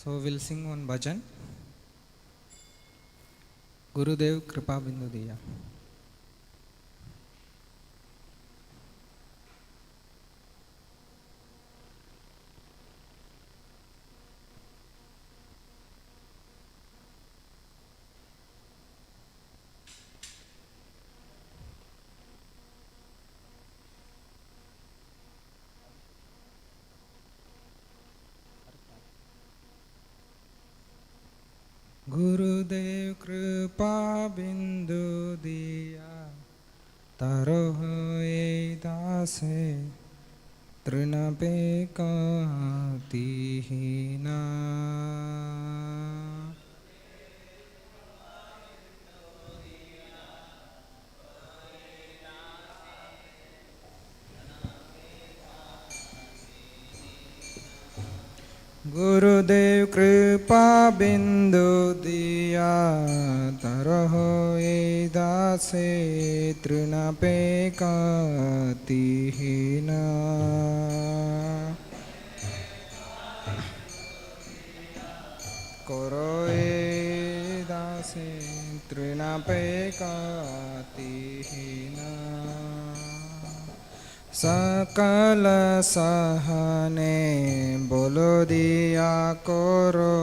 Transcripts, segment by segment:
So we'll sing one bhajan. Gurudev Kripa Bindu Diya. गुरुदेव कृपा बिंदु दिया तारो होए दासे तृण पे कातिहीना गुरुदेव कृपा बिंदु दिया तारो होए दासे तृण पे कातिहीना कोरोए दासे तृण पे कातिहीना सकल सहने बोलो दिया करो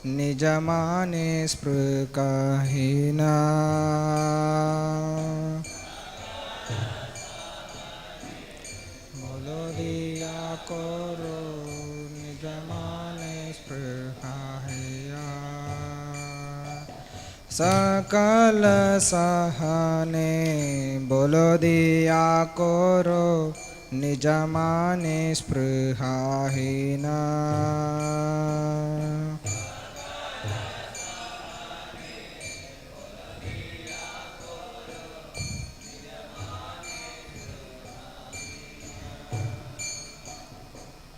निज माने स्पृहहीना बोलो दिया करो निज माने स्पृहहीना सकल सहने बोलो दिया करो निज माने स्पृहहीना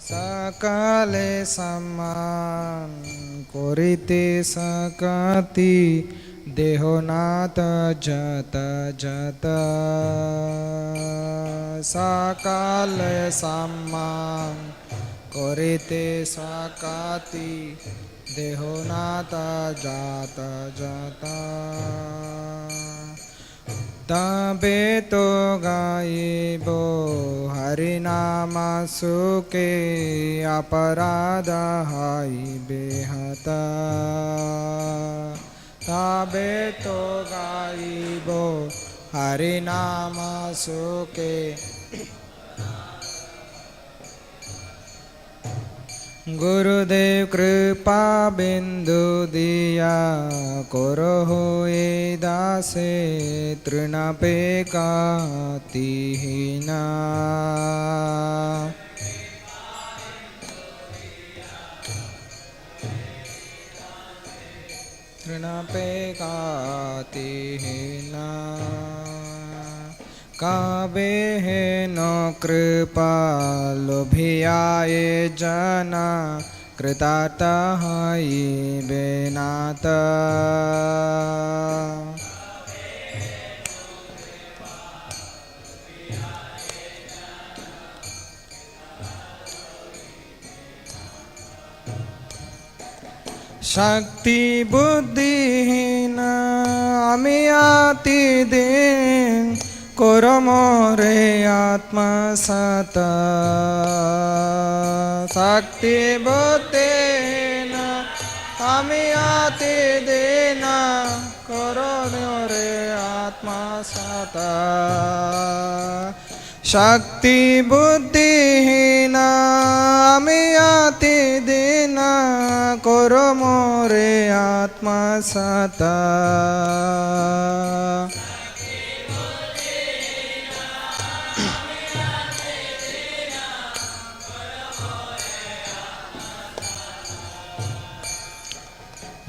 सकले सम्मान करिते सकति देहनाथ जत जत सकल सम्मान करिते सकति देहनाथ जत जत तबे तो गाइबो हरिनाम सुके अपराध हाइबे हता तबे तो गाइबो हरिनाम सुके गुरुदेव कृपा बिंदु दिया करो होए दासे तृण पे कातिहीना तृण पे कातिहीना काबे है नो कृपा लोभियाए जना कृतार्थ हाइबे नाथ शक्ति बुद्धिहीन आमी आति दिन करो मोरे आत्मा सत शक्ति बुद्धिहीन आमी आति दिन करो मोरे आत्मा सत शक्ति बुद्धिहीन आमी आति दिन करो मोरे आत्मा सत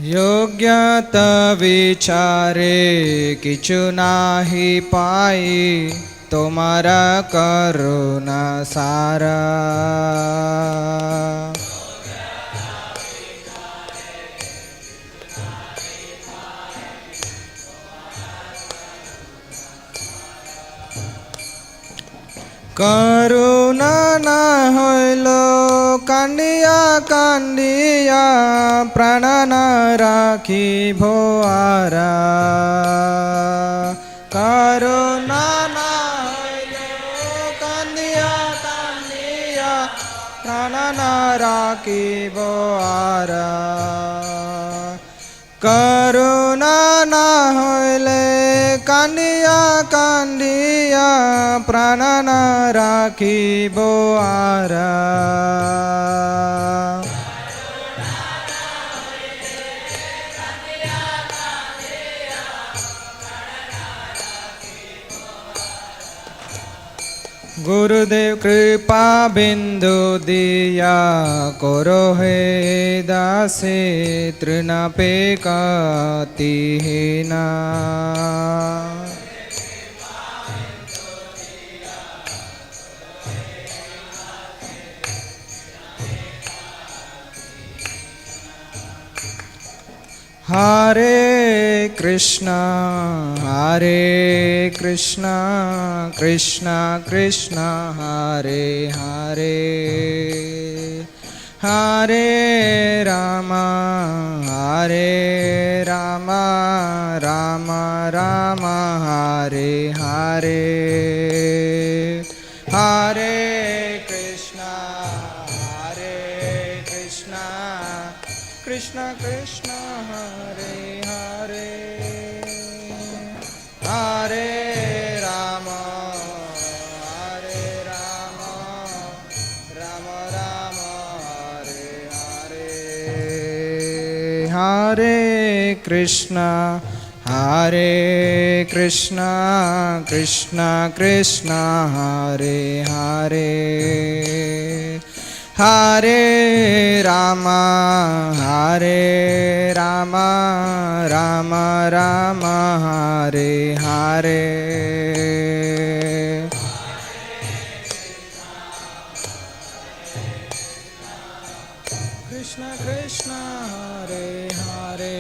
योग्यत विचारे किछु नाही पाई तुम्हारा करुणा सारा करुणा न हইল કાંડિયા કાંડિયા પ્રાણ ના રાખી ભોઆરા કરુણા ના કાંડિયા કાંડિયા પ્રાણ ના રાખી ભોઆરા કરુણા ના હોયલે કાંડિયા કાંડિયા પ્રાણ ના રાખી બોઆરા ગુરુદેવ કૃપા બિંદુ દિયા કરો હે દાસે તૃણપે કાતિહીના Hare Krishna, Hare Krishna, Krishna Krishna, Hare Hare, Hare Rama, Hare Rama, Rama Rama, Hare Hare, Hare Krishna, Hare Krishna, Krishna Krishna, Hare Hare, Hare Rama, Hare Rama, Rama Rama, Hare Hare, Hare Krishna, Hare Krishna, Krishna Krishna, Hare Hare, Hare Rama, Hare Rama, Rama Rama, Hare Hare, Krishna Krishna, Hare Hare,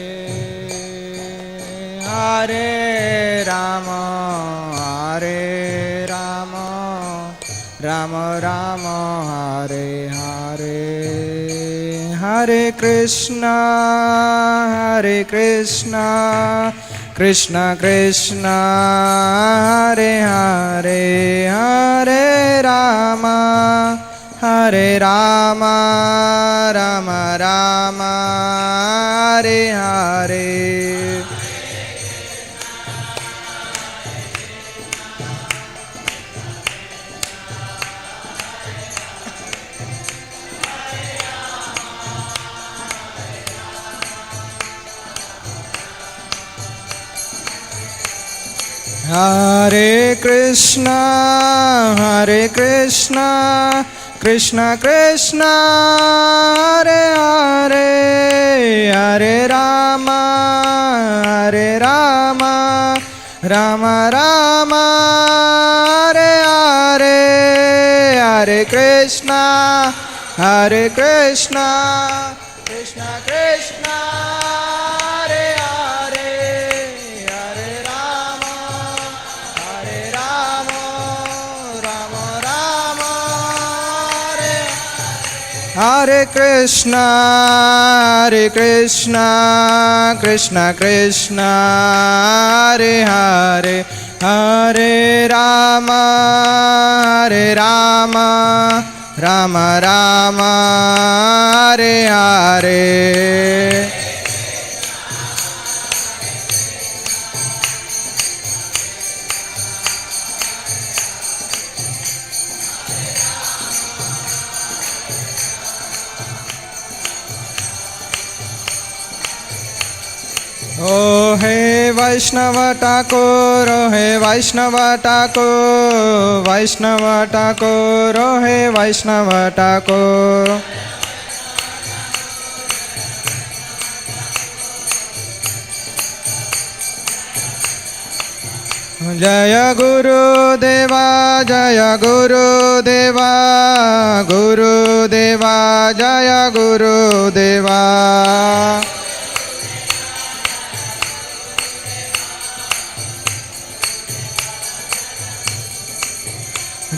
Hare Rama, Hare Rama, Rama Rama, Hare Hare, Hare Krishna, Hare Krishna, Krishna Krishna, Hare Hare, Hare Rama, Hare Rama, Rama Rama, Hare Hare, Hare Krishna, Hare Krishna, Krishna Krishna, Hare Hare, Hare Rama, Hare Rama, Rama Rama, Hare Hare, Hare Krishna, Hare Krishna, Krishna Krishna, Hare Hare, Hare Rama, Hare Rama, Rama Rama, Hare Krishna, Hare Krishna, Krishna Krishna, Hare Hare, Hare Rama, Hare Rama, Rama Rama, Hare Hare, O He Vaishnava Thakur, O He Vaishnava Thakur, Vaishnava Thakur, O He Vaishnava Thakur. Jaya Guru Deva, Jaya Guru Deva, Guru Deva, Jaya Guru Deva.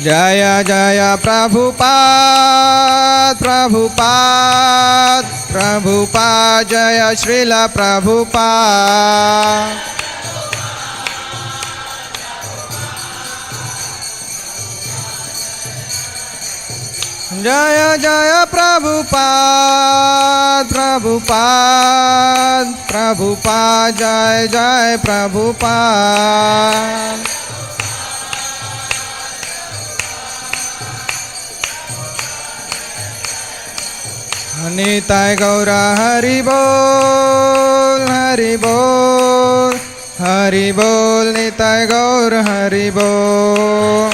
Jaya Jaya Prabhupada, Prabhupada, Prabhupada, Jaya Srila Prabhupada. Jaya Jaya Prabhupada, Prabhupada, Prabhupada, Jaya Jaya Prabhupada. Nitai Gaura Hari Bol, Hari Bol, Hari Bol, Nitai Gaura Hari Bol.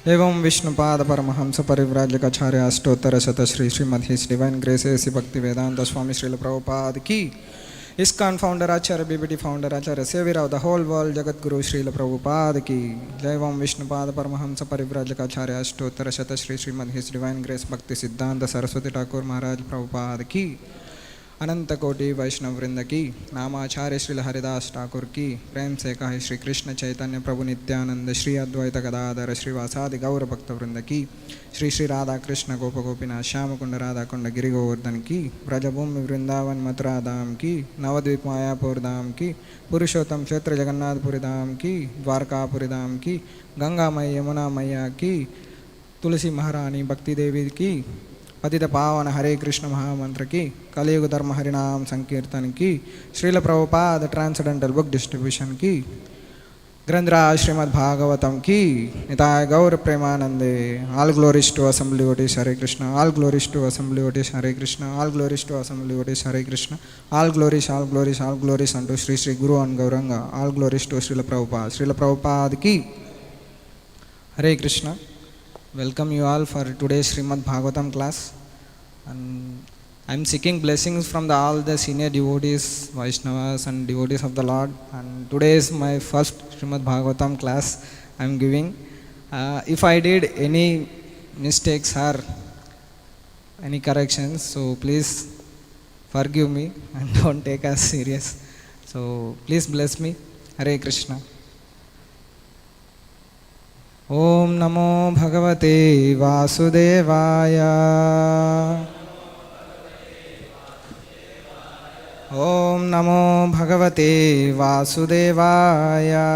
एवं विष्णुपाद परमहंस परिव्राजकाचार्य अष्टोत्तर शत Shri Srimad his divine graces Bhaktivedanta स्वामी श्रील प्रभुपाद की ISKCON founder Acharya BBT founder Acharya Savior of the whole world Jagat Guru Srila Prabhupada ki Jai Vam Vishnupada Paramahamsa Parivrajaka Acharya Ashtottara Shata Shri Srimad His Divine Grace Bhakti Siddhanta Saraswati Thakur Maharaj Prabhupada ki अनंत कोटि वैष्णव वृंद की नामाचार्य श्री हरिदास ठाकुर की प्रेम से कहे श्री कृष्ण चैतन्य प्रभु नित्यानंद श्री अद्वैत गदाधर श्री वासादि गौर भक्त वृंद की श्री श्री राधा कृष्ण गोप गोपीनाथ श्याम कुंड राधा कुंड गिरि गोवर्धन की ब्रजभूमि वृंदावन मथुरा धाम की नवद्वीप मायापुर धाम की पुरुषोत्तम क्षेत्र जगन्नाथपुरी धाम की द्वारकापुरी धाम की गंगा मई यमुना मैया की तुलसी महारानी भक्ति देवी की पतित पावन हरे कृष्ण महामंत्र की कलियुग धर्म हरिनाम संकीर्तन की Srila Prabhupada transcendental book distribution की ग्रंथराज श्रीमद्-भागवतम की निताय गौर प्रेमानंदे all glories to assembly devotees Hare Krishna all glories to assembly devotees Hare Krishna all glories to assembly devotees Hare Krishna all glories unto Sri Sri Guru and Gauranga all glories to Srila Prabhupada की Hare Krishna. Welcome you all for today's Śrīmad-Bhāgavatam class, and I am seeking blessings from all the senior devotees, Vaishnavas and devotees of the Lord, and today is my first Śrīmad-Bhāgavatam class I am giving. If I did any mistakes or any corrections, so please forgive me and don't take us serious. So please bless me. Hare Krishna. Om Namo Bhagavate Vasudevaya. Om Namo Bhagavate Vasudevaya.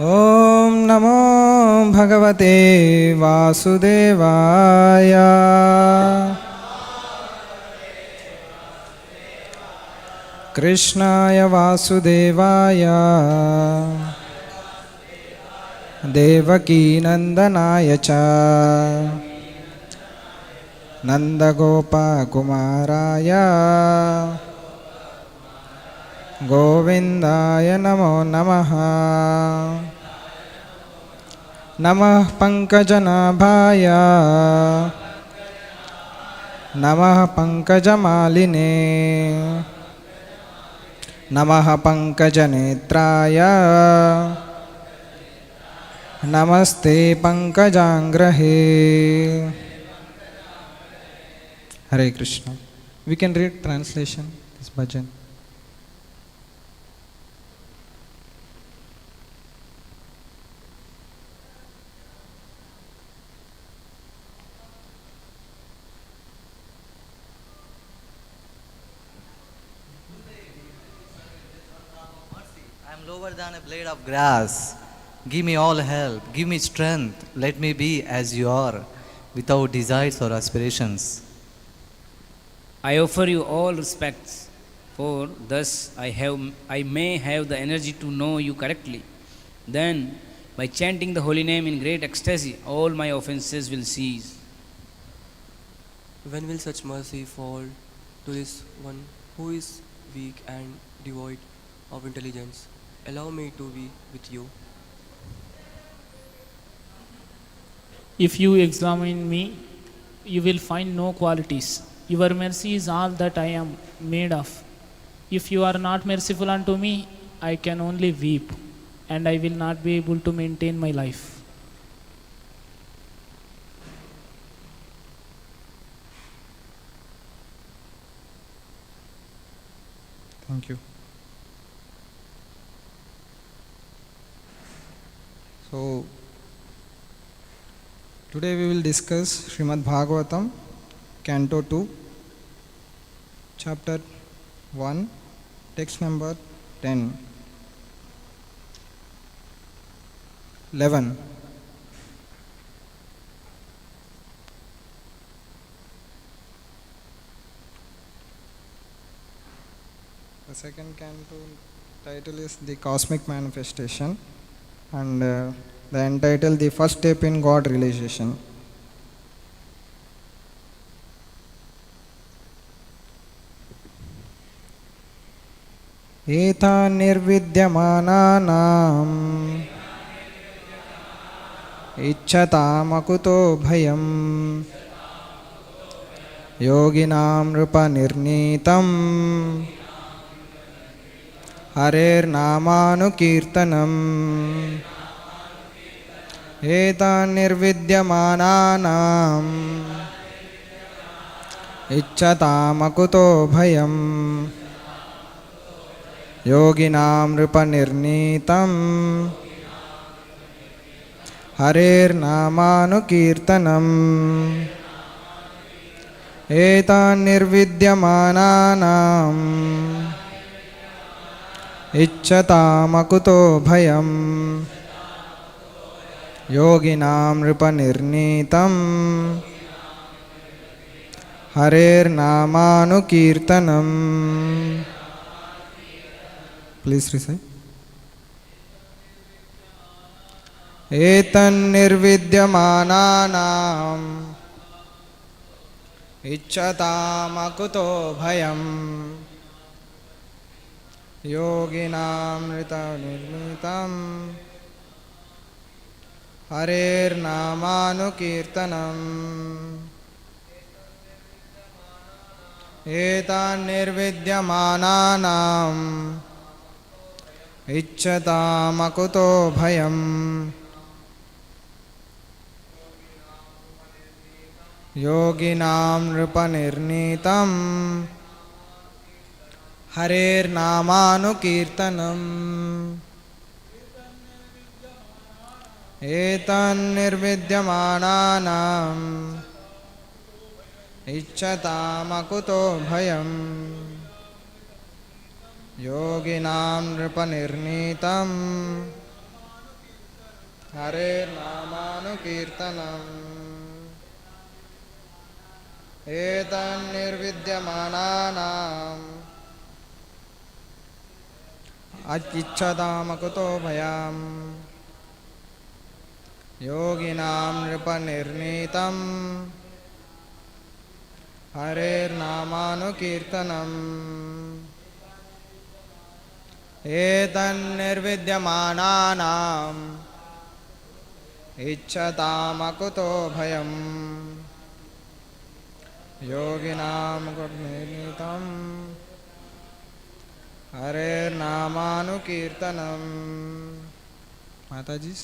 Om Namo Bhagavate Vasudevaya. Krishnaya Vasudevaya Devaki Nandanaya cha Nandagopa Kumaraya Govindaya Namo Namaha Namah Pankajanabhaya Namah Pankajamaline Namaha Pankajanetraya Namaste Pankajangrahe. Hare Krishna. We can read translation, this bhajan. Lower than a blade of grass. Give me all help, give me strength, let me be as you are, without desires or aspirations. I offer you all respects, for thus I may have the energy to know you correctly. Then, by chanting the holy name in great ecstasy, all my offenses will cease. When will such mercy fall to this one who is weak and devoid of intelligence? Allow me to be with you. If you examine me, you will find no qualities. Your mercy is all that I am made of. If you are not merciful unto me, I can only weep, and I will not be able to maintain my life. Thank you. So, today we will discuss Śrīmad-Bhāgavatam, Canto 2, Chapter 1, text number 10. 11. The second canto title is The Cosmic Manifestation, and the end title The First Step in God Realization. एतान् निर्विद्यमानानाम् इच्छतामकुतो भयम् योगिनां नृपनिर्नीतम् हरेर्नामानुकीर्तनम् एतान् निर्विद्यमानानाम् इच्छतामकुतो भयम् योगिनां नृपनिर्नीतं हरेर्नामानुकीर्तनम् एतान् निर्विद्यमानानाम् इच्छतामकुतो भयम् योगिनां नृपनिर्नीतं हरेर्नामानुकीर्तनम्. Please recite. एतन्निर्विद्यमानानाम् इच्छतामकुतो भयम् योगिनां नृपनिर्नीतं हरेर्नामानुकीर्तनम् एतन्निर्विद्यमानानाम् इच्छतामकुतो भयम् योगिनां नृपनिर्नीतं हरेर्नामानुकीर्तनम् एतन्निर्विद्यमानानाम् इच्छतामकुतो भयम् योगिनां नृपनिर्नीतं हरेर्नामानुकीर्तनम् एतन्निर्विद्यमानानाम् इच्छतामकुतो भयम् योगिनां नृपनिर्नीतं हरेर्नामानुकीर्तनम् एतन्निर्विद्यमानानाम् इच्छतामकुतो भयम् योगिनां नृपनिर्नीतं हरेर्नामानुकीर्तनम्. माताजी.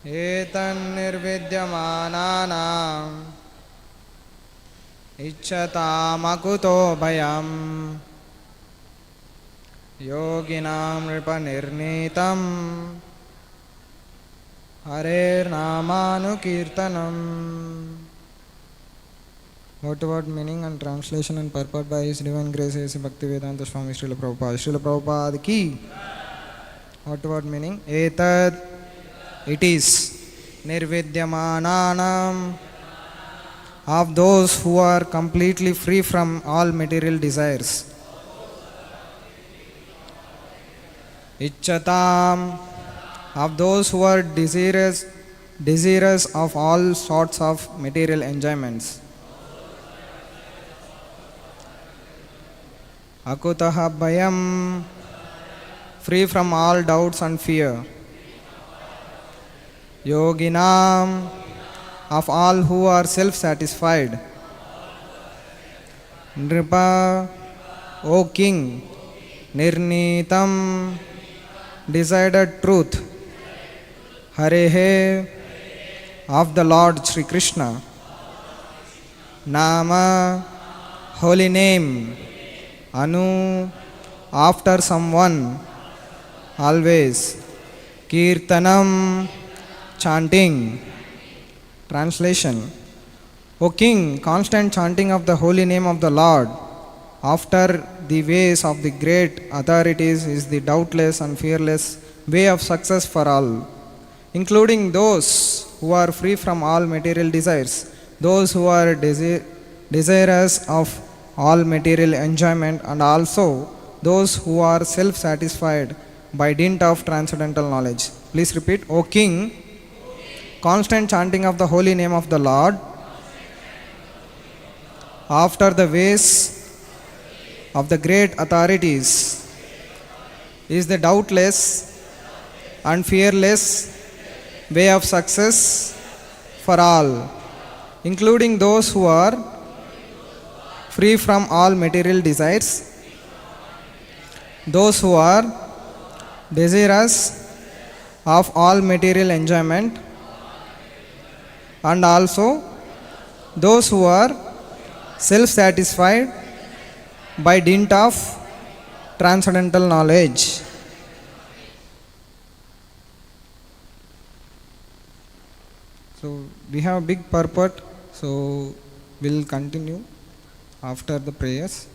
एतन्निर्विद्यमानानाम् इच्छतामकुतो भयम् योगिनां नृपनिर्नीतं हरेर्नामानुकीर्तनम्. Word meaning and translation and purport by His Divine Grace A.C. Bhaktivedanta Swami Srila Prabhupada. Srila Prabhupada ki. Word meaning. Etad, it is. Nirvidyamananam, of those who are completely free from all material desires. Ichchatam, of those who are desirous of all sorts of material enjoyments. Akutaha bhayam, free from all doubts and fear. Yoginam, of all who are self-satisfied. Nripa, O king, nirnitam, decided truth. Harehe, of the Lord Sri Krishna. Nama, holy name. Anu, after someone, always. Kirtanam, chanting. Translation. O king, constant chanting of the holy name of the Lord after the ways of the great authorities is the doubtless and fearless way of success for all, including those who are free from all material desires, those who are desirous of all material enjoyment, and also those who are self-satisfied by dint of transcendental knowledge. Please repeat. O king, constant chanting of the holy name of the Lord after the ways of the great authorities is the doubtless and fearless way of success for all, including those who are free from all material desires, those who are desirous of all material enjoyment, and also those who are self-satisfied by dint of transcendental knowledge. So we have a big purport, so we'll continue after the prayers.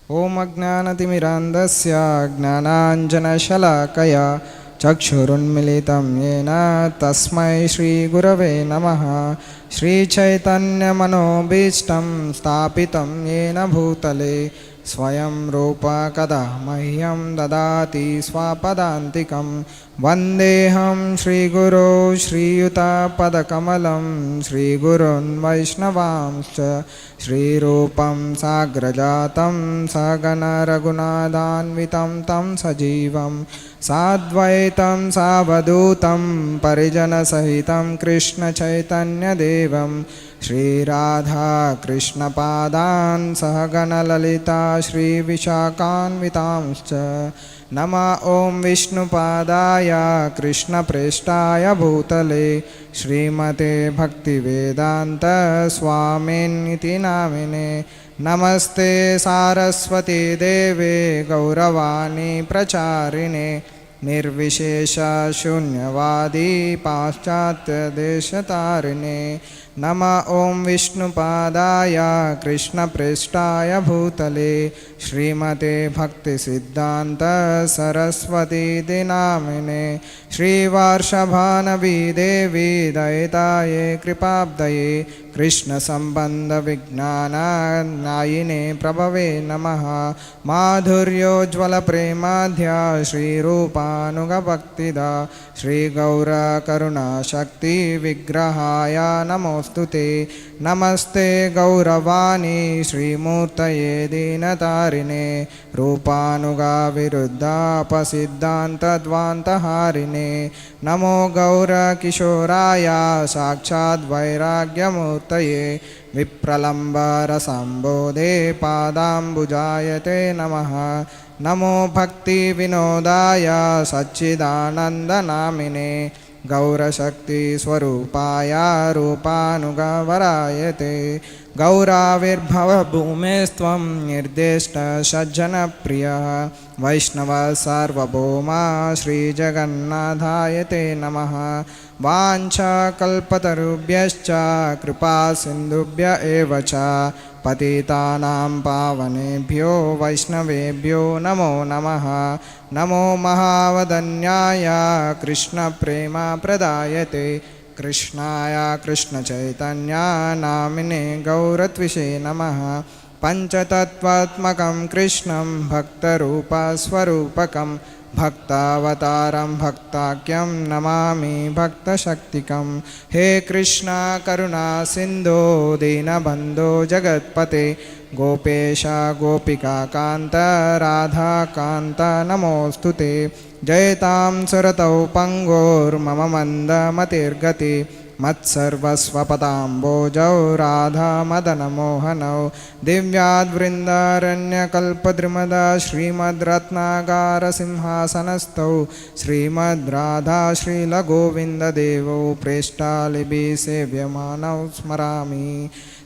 Om Ajnanatimirandasya Jnananjanashalakaya Chakshurunmilitam Yena Tasmai Shri Gurave Namaha Shri Chaitanya Manobishtam Stapitam Yena Bhutale Swayam Rupa Kada Mahyam Dadati Swapadantikam Vandeham Shri Guru Shri Yuta Padakamalam Shri Gurun Vaishnavamscha Shri Rupam Sagrajatam Sagana Raghunadhanvitam Tam Sajivam Sadvaitam Savadutam Parijana Sahitam Krishna Chaitanya Devam Shri Radha Krishna Padan Sahagana Lalita Shri Vishakhanvitamscha Nama Om Vishnu Padaya Krishna Preshtaya Bhutale Śrīmate Bhakti Vedanta Swamin Iti Namine Namaste Saraswati Deve Gauravani Pracharine Nirvishesha Shunyavadi Paschatya Deshatarine Nama Om Vishnu Padaya Krishna Preshtaya Bhutale Śrīmate Bhakti Siddhanta Saraswati Dinamine Shri Varshabhanavi Devi Daitaye Kripabdaye Krishna Sambandha Vijnana Nayine Prabhave Namaha Madhuryo Jvala Premadhya Shri Rupanuga Bhaktida Shri Gaura Karuna Shakti Vigrahaya Namostute Namaste Gauravani Shri Murtaye Dinatarine Rupanuga Viruddha Pasiddhanta Dvanta Harine Namo Gaura Kishoraya Sakshad Vairagya Murtaye Vipralamba Rasambodhe Padambujayate Namaha Namo Bhakti Vinodaya Satchidananda Namine Gaura Shakti Swarupaya Rupanuga Varayate Gaura Virbhava Bhumestvam Nirdeshta Sajjana Priya Vaishnava Sarvabhoma Shri Jagannadhayate Namaha Vancha Kalpatarubhyascha Kripa Sindhubhya Evacha Patitanam Pavanebhyo Vaishnavebhyo Namo Namaha Namo Mahavadanyaya Krishna Prema Pradayate Krishnaya Krishna Chaitanya Namine Gauratvishe Namaha Panchatattvatmakam Krishnam Bhaktarupa Swarupakam Bhaktavataram Bhaktakyam Namami Bhakta Shaktikam He Krishna Karuna Sindhu Dinabandho Jagatpate Gopesha Gopika Kanta Radha Kanta Namostute Jayatam Suratau Pangor Mama Manda Matirgati मत्सर्वस्वपदाम्बोजौ राधामदनमोहनौ दिव्याद्वृन्दारण्यकल्पद्रुमद श्रीमद्रत्नागारसिंहासनस्थौ श्रीमद्राधाश्रीलगोविन्ददेवौ प्रेष्टालिभिः सेव्यमानौ स्मरामि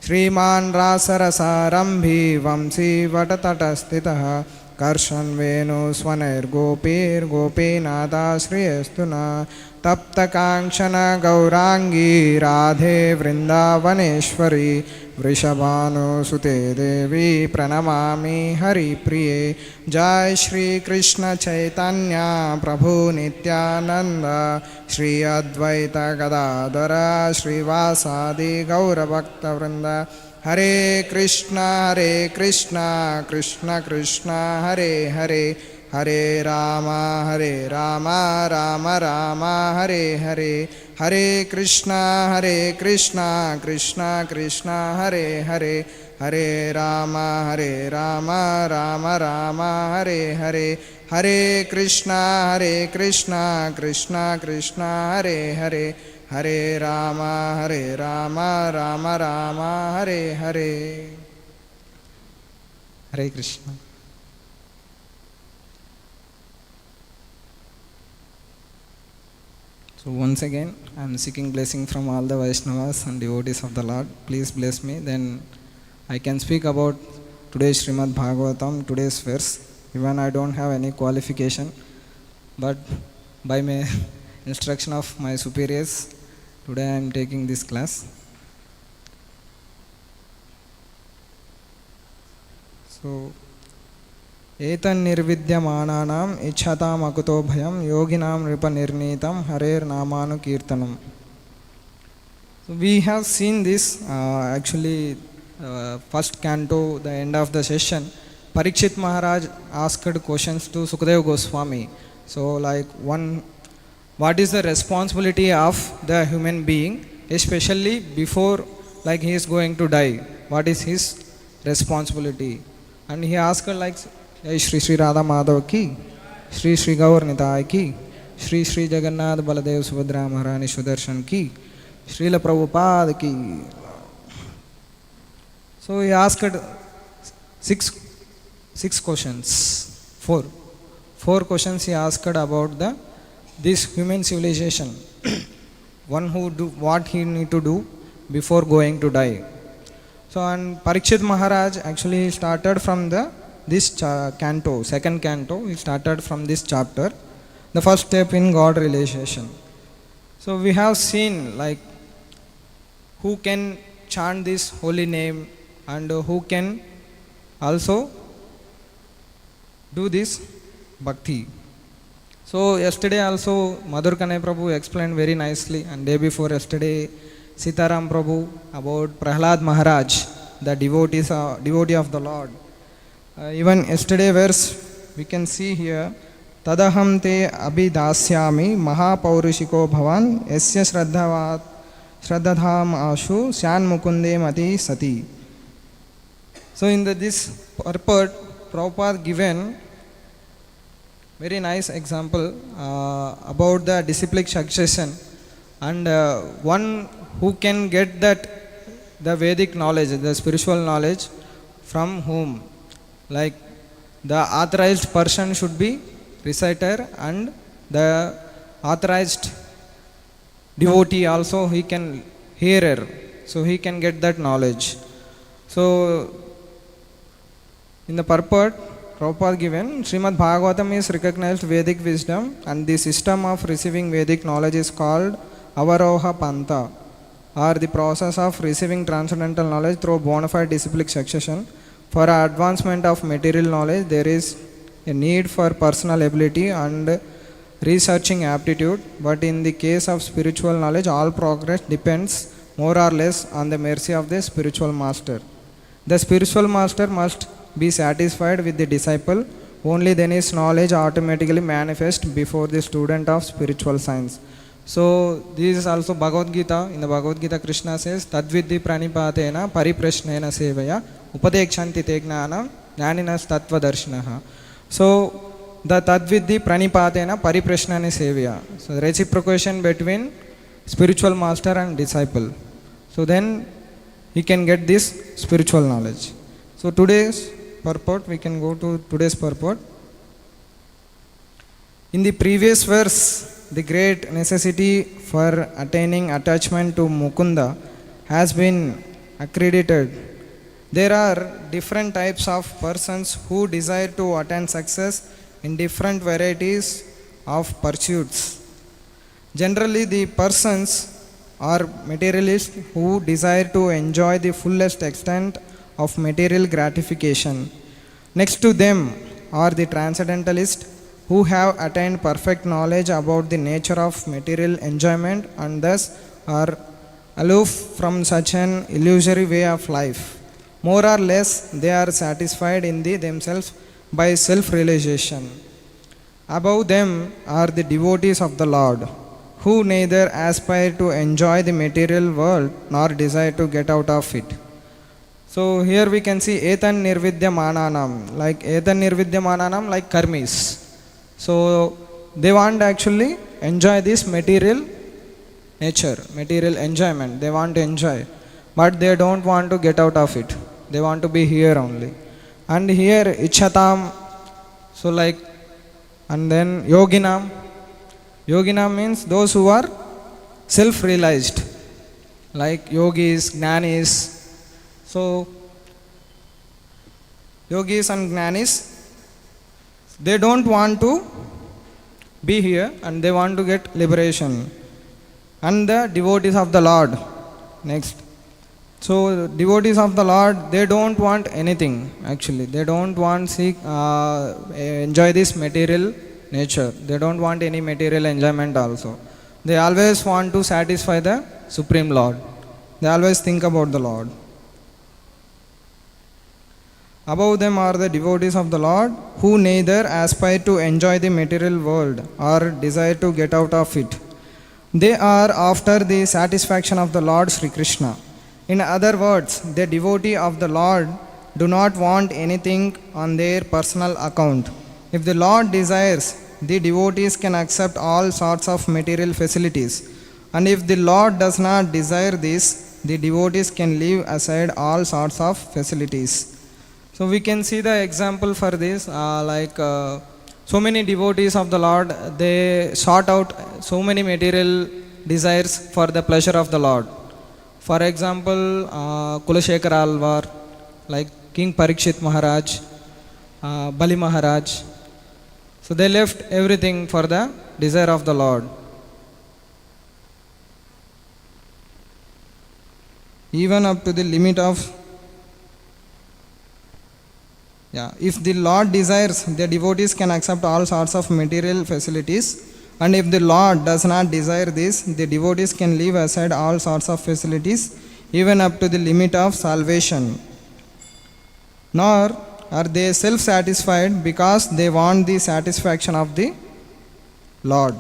श्रीमान् रासरसारम्भी वंशीवटतटस्थितः कर्षन् वेणुस्वनैर्गोपीर्गोपीनाथाश्रयस्तु न तप्तकाङ्क्षन गौराङ्गी राधे वृन्दावनेश्वरी वृषभानुसुते देवी प्रणमामि हरिप्रिये जय श्री कृष्ण चैतन्य प्रभु नित्यानंद श्री अद्वैत गदाधर श्रीवासादि गौरभक्तवृंद हरे Krishna Krishna Krishna Hare Hare Hare Ram Ram Ram Hare Hare Hare Krishna Krishna Krishna Hare Hare Hare Ram Ram Ram Hare Hare Hare Krishna Krishna Krishna Hare Hare Hare Ram Ram Ram Hare Hare Hare Krishna. So once again, I am seeking blessing from all the Vaishnavas and devotees of the Lord. Please bless me, then I can speak about today's Śrīmad-Bhāgavatam, today's verse. Even I don't have any qualification, but by my instruction of my superiors, today I am taking this class. So, एतन् निर्विद्यमानानाम् इच्छताम् अकुतो भयं योगिनां नृपनिर्णीतं हरेर नामानुकीर्तनम. So we have seen this actually first canto, the end of the session. Pariksit Maharaj asked questions to Sukadeva Goswami. So like what is the responsibility of the human being, especially before like he is going to die? What is his responsibility? And he asked like Shri Shri Radha Madhav की, श्री श्री गौर निताय की, श्री श्री जगन्नाथ बलदेव सुभद्रा महारानी सुदर्शन की, श्रील प्रभुपाद की. So he asked six questions, four questions he asked about this human civilization. One who do what he need to do before going to die. So and Pariksit Maharaj actually started from this canto, second canto, he started from this chapter, the first step in God realization. So we have seen like who can chant this holy name and who can also do this bhakti. So yesterday also Madhur Kanai Prabhu explained very nicely, and day before yesterday Sitaram Prabhu about Prahlad Maharaj, the devotee of the Lord. Even yesterday verse we can see here, Tadaham te abhidasyami mahapaurushiko bhavan yasya shraddhadham ashu syan mukunde mati sati. So in this purport, Prabhupada given very nice example about the disciplic succession, and one who can get the Vedic knowledge, the spiritual knowledge from whom? Like the authorized person should be reciter, and the authorized devotee also he can hearer, so he can get that knowledge. So in the purport Prabhupada given, Śrīmad-Bhāgavatam is recognized Vedic wisdom, and the system of receiving Vedic knowledge is called Avaroha Pantha, or the process of receiving transcendental knowledge through bona fide disciplic succession. For advancement of material knowledge, there is a need for personal ability and researching aptitude, but in the case of spiritual knowledge, all progress depends more or less on the mercy of the spiritual master. The spiritual master must be satisfied with the disciple, only then his knowledge automatically manifests before the student of spiritual science. So this is also Bhagavad Gita. In the Bhagavad Gita, Krishna says, Tadvidhi pranipatena pariprashnena sevaya upadekshanti te gnanam jnaninas tattvadarshinaha. So the Tadvidhi pranipatena pariprashnena sevaya. So the reciprocation between spiritual master and disciple. So then he can get this spiritual knowledge. So today's purport, we can go to today's purport. In the previous verse, the great necessity for attaining attachment to Mukunda has been accredited. There are different types of persons who desire to attain success in different varieties of pursuits. Generally, the persons are materialists who desire to enjoy the fullest extent of material gratification. Next to them are the transcendentalists who have attained perfect knowledge about the nature of material enjoyment and thus are aloof from such an illusory way of life. More or less, they are satisfied in themselves by self-realization. Above them are the devotees of the Lord, who neither aspire to enjoy the material world nor desire to get out of it. So here we can see Etan Nirvidya Mananam, like karmis. So they want to actually enjoy this material nature, material enjoyment. They want to enjoy, but they don't want to get out of it. They want to be here only. And here Ichhatam, so like, and then Yoginam. Yoginam means those who are self-realized, like yogis, jnanis. So yogis and jnanis, they don't want to be here and they want to get liberation. And the devotees of the Lord, next. So devotees of the Lord, they don't want anything actually. They don't want enjoy this material nature. They don't want any material enjoyment also. They always want to satisfy the Supreme Lord. They always think about the Lord. Above them are the devotees of the Lord who neither aspire to enjoy the material world or desire to get out of it. They are after the satisfaction of the Lord Sri Krishna. In other words, the devotee of the Lord do not want anything on their personal account. If the Lord desires, the devotees can accept all sorts of material facilities. And if the Lord does not desire this, the devotees can leave aside all sorts of facilities. So we can see the example for this, so many devotees of the Lord, they sought out so many material desires for the pleasure of the Lord. For example, Kulashekara Alvar, like King Pariksit Maharaj, Bali Maharaj. So they left everything for the desire of the Lord. Even up to the limit of, if the Lord desires, the devotees can accept all sorts of material facilities. And if the Lord does not desire this, the devotees can leave aside all sorts of facilities, even up to the limit of salvation. Nor are they self-satisfied because they want the satisfaction of the Lord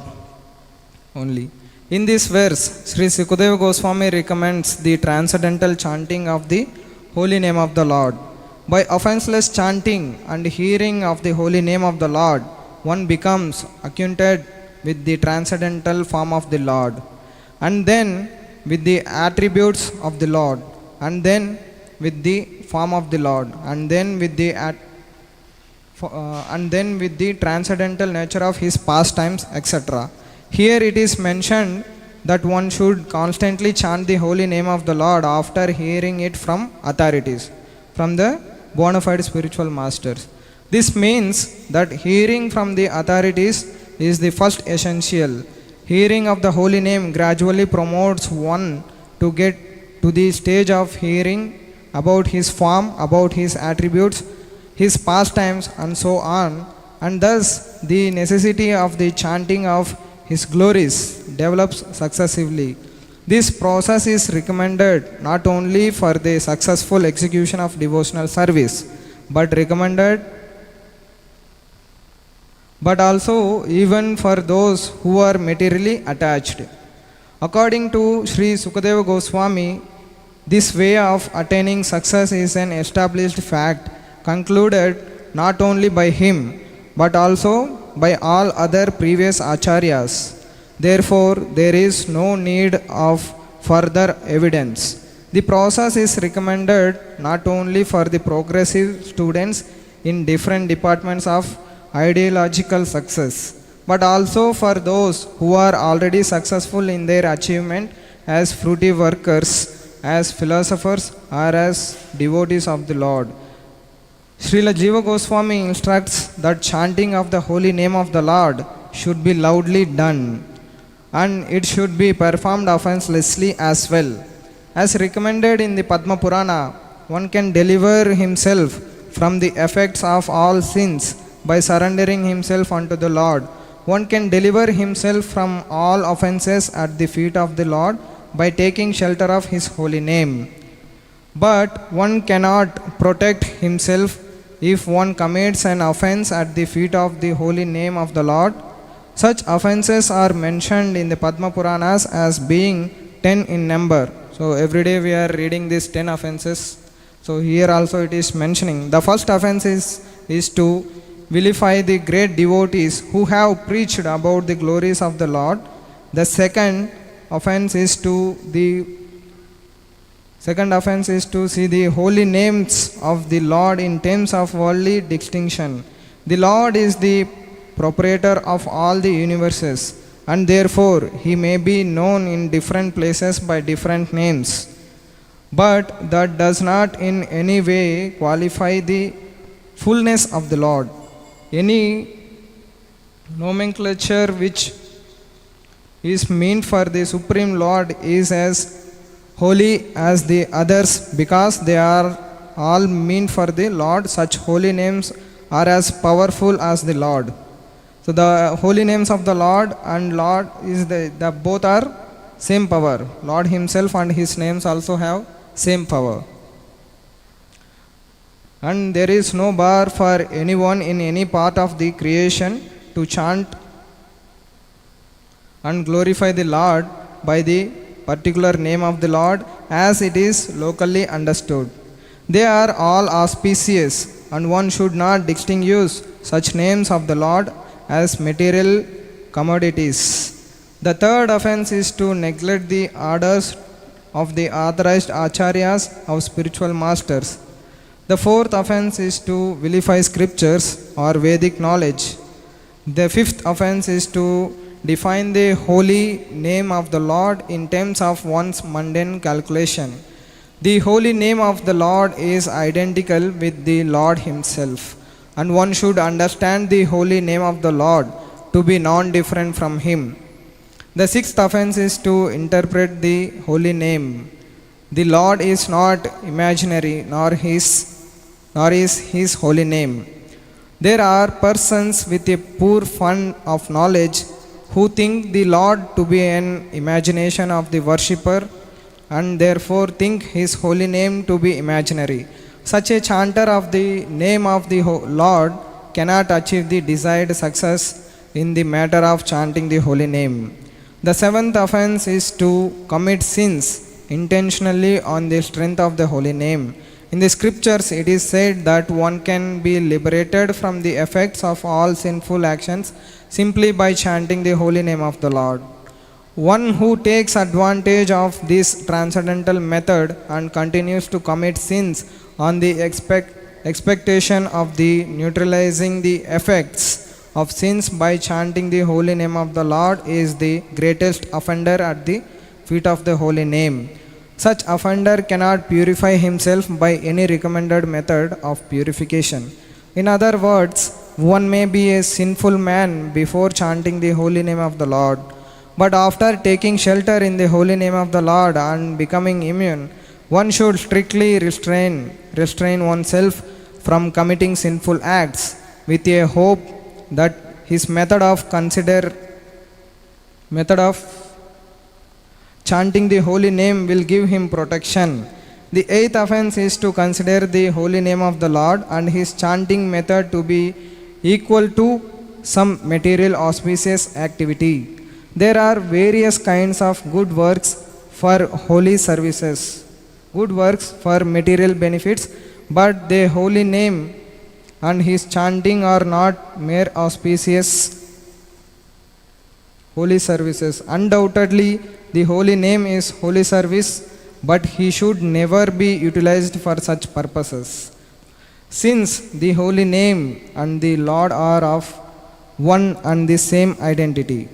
only. In this verse, Sri Sukadeva Goswami recommends the transcendental chanting of the holy name of the Lord. By offenseless chanting and hearing of the holy name of the Lord, one becomes acquainted with the transcendental form of the Lord, and then with the attributes of the Lord, and then with the form of the Lord, and then with the transcendental nature of his pastimes, etc. Here it is mentioned that one should constantly chant the holy name of the Lord after hearing it from authorities, from the bona fide spiritual masters. This means that hearing from the authorities is the first essential. Hearing of the holy name gradually promotes one to get to the stage of hearing about his form, about his attributes, his pastimes, and so on, and thus the necessity of the chanting of his glories develops successively. This process is recommended not only for the successful execution of devotional service, but also even for those who are materially attached. According to Sri Sukadeva Goswami, this way of attaining success is an established fact, concluded not only by him, but also by all other previous acharyas. Therefore, there is no need of further evidence. The process is recommended not only for the progressive students in different departments of ideological success, but also for those who are already successful in their achievement as fruity workers, as philosophers, or as devotees of the Lord. Srila Jiva Goswami instructs that chanting of the holy name of the Lord should be loudly done, and it should be performed offenselessly as well. As recommended in the Padma Purana, one can deliver himself from the effects of all sins by surrendering himself unto the Lord. One can deliver himself from all offenses at the feet of the Lord by taking shelter of his holy name. But one cannot protect himself if one commits an offense at the feet of the holy name of the Lord. Such offenses are mentioned in the Padma Puranas as being 10 in number. So every day we are reading these 10 offenses. So here also it is mentioning. The first offense is to vilify the great devotees who have preached about the glories of the Lord. The second offense is to see the holy names of the Lord in terms of worldly distinction. The Lord is the proprietor of all the universes, and therefore he may be known in different places by different names. But that does not in any way qualify the fullness of the Lord. Any nomenclature which is meant for the Supreme Lord is as holy as the others, because they are all meant for the Lord. Such holy names are as powerful as the Lord. So the holy names of the Lord and Lord is the both are same power. Lord himself and his names also have same power. And there is no bar for anyone in any part of the creation to chant and glorify the Lord by the particular name of the Lord as it is locally understood. They are all auspicious, and one should not distinguish such names of the Lord as material commodities. The third offense is to neglect the orders of the authorized acharyas of spiritual masters. The fourth offense is to vilify scriptures or Vedic knowledge. The fifth offense is to define the holy name of the Lord in terms of one's mundane calculation. The holy name of the Lord is identical with the Lord himself, and one should understand the holy name of the Lord to be non-different from him. The sixth offense is to interpret the holy name. The Lord is not imaginary, nor is his holy name. There are persons with a poor fund of knowledge who think the Lord to be an imagination of the worshipper, and therefore think his holy name to be imaginary. Such a chanter of the name of the Lord cannot achieve the desired success in the matter of chanting the holy name. The seventh offense is to commit sins intentionally on the strength of the holy name. In the scriptures it is said that one can be liberated from the effects of all sinful actions simply by chanting the holy name of the Lord. One who takes advantage of this transcendental method and continues to commit sins on the expectation of the neutralizing the effects of sins by chanting the holy name of the Lord is the greatest offender at the feet of the holy name. Such offender cannot purify himself by any recommended method of purification. In other words, one may be a sinful man before chanting the holy name of the Lord, but after taking shelter in the holy name of the Lord and becoming immune, one should strictly restrain oneself from committing sinful acts with a hope that his method of chanting the holy name will give him protection. The eighth offense is to consider the holy name of the Lord and his chanting method to be equal to some material auspicious activity. There are various kinds of good works for holy services, good works for material benefits, but the holy name and his chanting are not mere auspicious holy services. Undoubtedly, the holy name is holy service, but he should never be utilized for such purposes. Since the holy name and the Lord are of one and the same identity,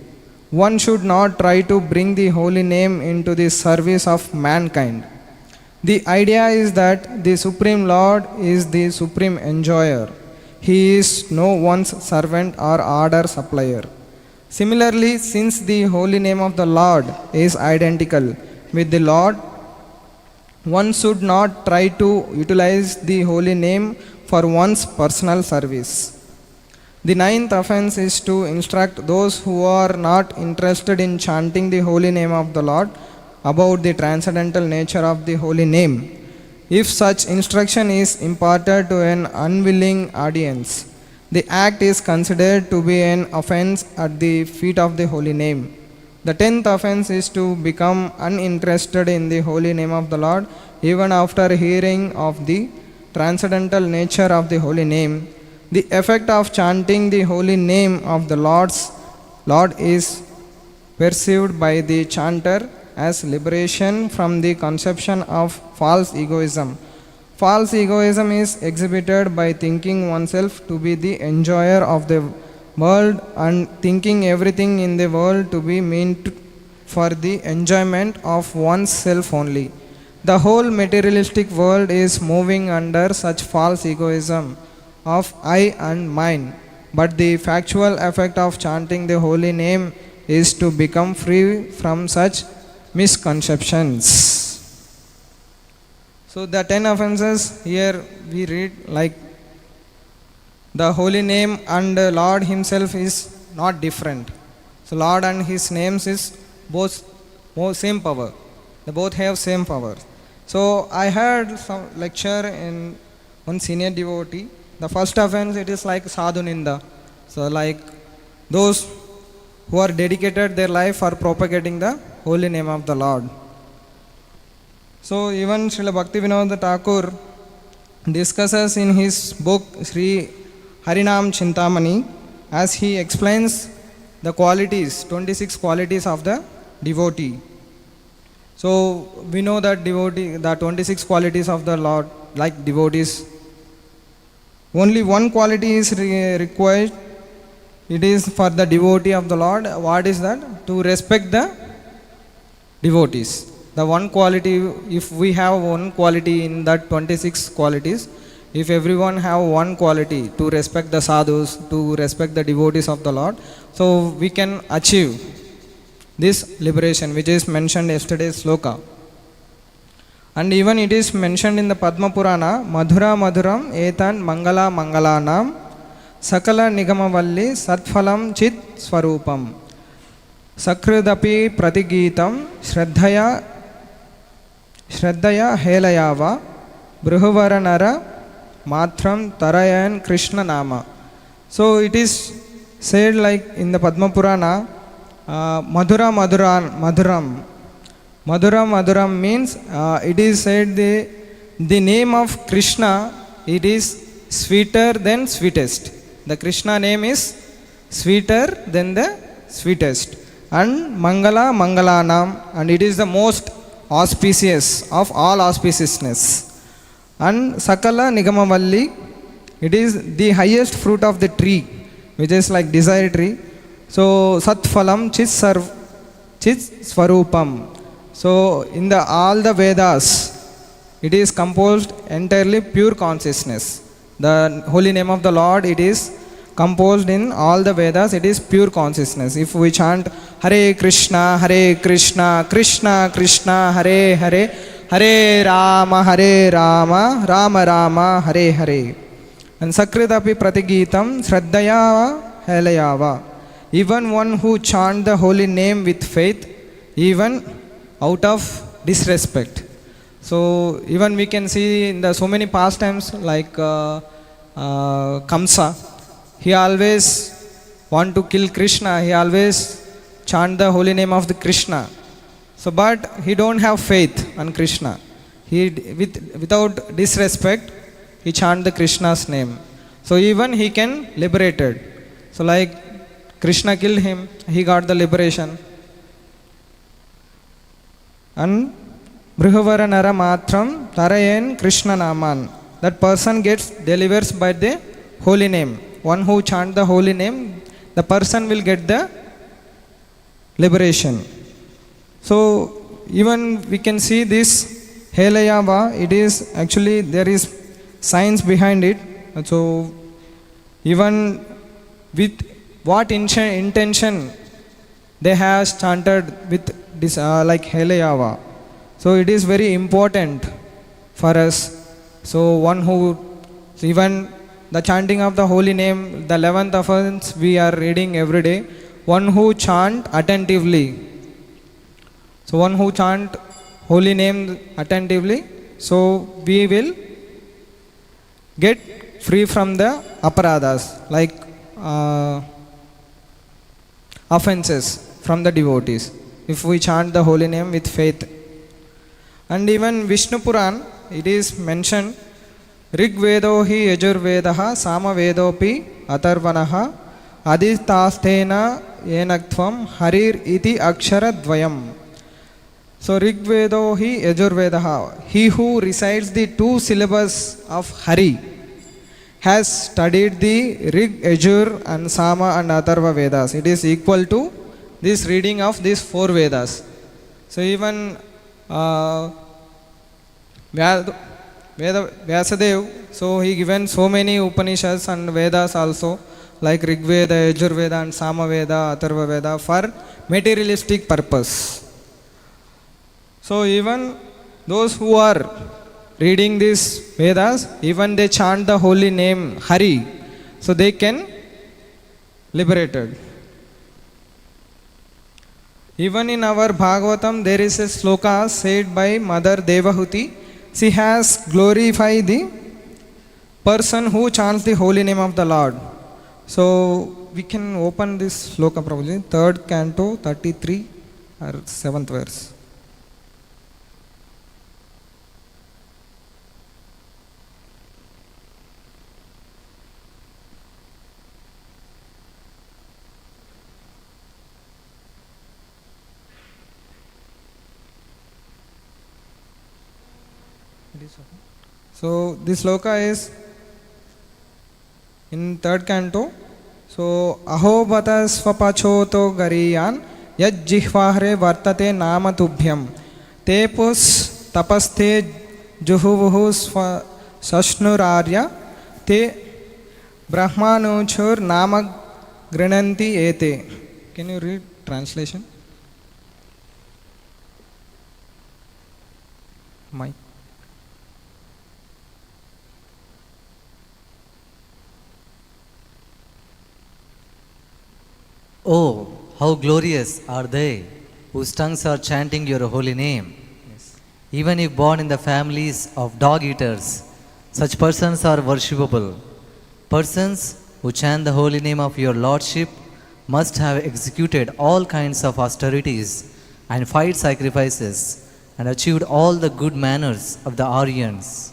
one should not try to bring the holy name into the service of mankind. The idea is that the Supreme Lord is the supreme enjoyer. He is no one's servant or order supplier. Similarly, since the holy name of the Lord is identical with the Lord, one should not try to utilize the holy name for one's personal service. The ninth offense is to instruct those who are not interested in chanting the holy name of the Lord about the transcendental nature of the holy name. If such instruction is imparted to an unwilling audience, the act is considered to be an offense at the feet of the holy name. The 10th offense is to become uninterested in the holy name of the Lord even after hearing of the transcendental nature of the holy name. The effect of chanting the holy name of the Lord is perceived by the chanter as liberation from the conception of false egoism. False egoism is exhibited by thinking oneself to be the enjoyer of the world and thinking everything in the world to be meant for the enjoyment of one's self only. The whole materialistic world is moving under such false egoism of I and mine, but the factual effect of chanting the holy name is to become free from such misconceptions. So the 10 offenses here we read like the holy name and Lord himself is not different. So Lord and his names is both same power. They both have same power. So I heard some lecture in one senior devotee. The first offense it is like sadhu ninda. So like those who are dedicated their life for propagating the holy name of the Lord. So even Srila Bhaktivinoda Thakur discusses in his book Sri Harinam Chintamani as he explains the qualities, 26 qualities of the devotee. So we know that the 26 qualities of the Lord, like devotees, only one quality is required. It is for the devotee of the Lord. What is that? To respect the devotees. The one quality, if we have one quality in that 26 qualities, if everyone have one quality to respect the sadhus, to respect the devotees of the Lord, so we can achieve this liberation which is mentioned yesterday's sloka. And even it is mentioned in the Padma Purana, Madhura Madhuram etan Mangala Mangalanam Sakala Nigamavalli Satphalam Chit Swarupam Sakridapi Pratigitam Shraddhaya Helayava Bruhuvaranara Matram Tarayan Krishna Nama. So it is said like in the Padma Purana, Madhura Madhuram. Madhura Madhuram means it is said the name of Krishna, it is sweeter than sweetest. The Krishna name is sweeter than the sweetest. And Mangala Mangalanam, and it is the most auspicious of all auspiciousness. And Sakala Nigamavalli, it is the highest fruit of the tree, which is like desire tree. So Satphalam Chit Swarupam. So in the all the Vedas, it is composed entirely pure consciousness. The holy name of the Lord, it is composed in all the Vedas, it is pure consciousness. If we chant Hare Krishna, Krishna Krishna, Hare Hare, Hare Rama, Rama Rama, Hare Hare. And Sakritapi Pratigitam, Shraddhaya Helayava. Even one who chant the holy name with faith, even out of disrespect. So even we can see in the so many pastimes like Kamsa, he always want to kill Krishna, he always chant the holy name of the Krishna. So but he don't have faith on Krishna. He without disrespect he chant the Krishna's name. So even he can liberate it. So like Krishna killed him, he got the liberation. And Brihuvara Nara Matram Tarayen Krishna Naman. That person gets delivered by the holy name. One who chant the holy name, the person will get the liberation. So even we can see this Helayava, it is actually there is science behind it. So even with what intention they have chanted with this like Helayava. So it is very important for us. So one who, even the chanting of the holy name, the 11th offense we are reading every day, one who chant attentively. So one who chant holy name attentively, so we will get free from the aparadhas, like offenses from the devotees, if we chant the holy name with faith. And even Vishnu Puran, it is mentioned, Rig Vedo hi Yajurvedaha Sama Vedopi Atharvanaha Aditastena Yenaktvam Harir iti Akshara Dvayam. So Rig Vedo hi Yajurvedaha, he who recites the 2 syllables of Hari has studied the Rig, Yajur and Sama and Atharva Vedas. It is equal to this reading of these 4 Vedas. So even Vyasadeva, so he given so many Upanishads and Vedas also, like Rig Veda, Yajur Veda and Sama Veda, Atharva Veda, for materialistic purpose. So even those who are reading these Vedas, even they chant the holy name Hari, so they can liberated. Even in our Bhagavatam, there is a sloka said by Mother Devahuti. She has glorified the person who chants the holy name of the Lord. So we can open this sloka, Prabhuji, 3rd canto, 33 or 7th verse. So this sloka is in 3rd canto. So ahobata swapachoto gariyan yad jihvahre vartate nama tubhyam tepus tapaste juhuvuhu sashnurarya te brahmanuchur nama grananti ete. Can you read translation? Mike. Oh, how glorious are they whose tongues are chanting your holy name. Yes. Even if born in the families of dog eaters, such persons are worshipable. Persons who chant the holy name of your Lordship must have executed all kinds of austerities and fight sacrifices and achieved all the good manners of the Aryans.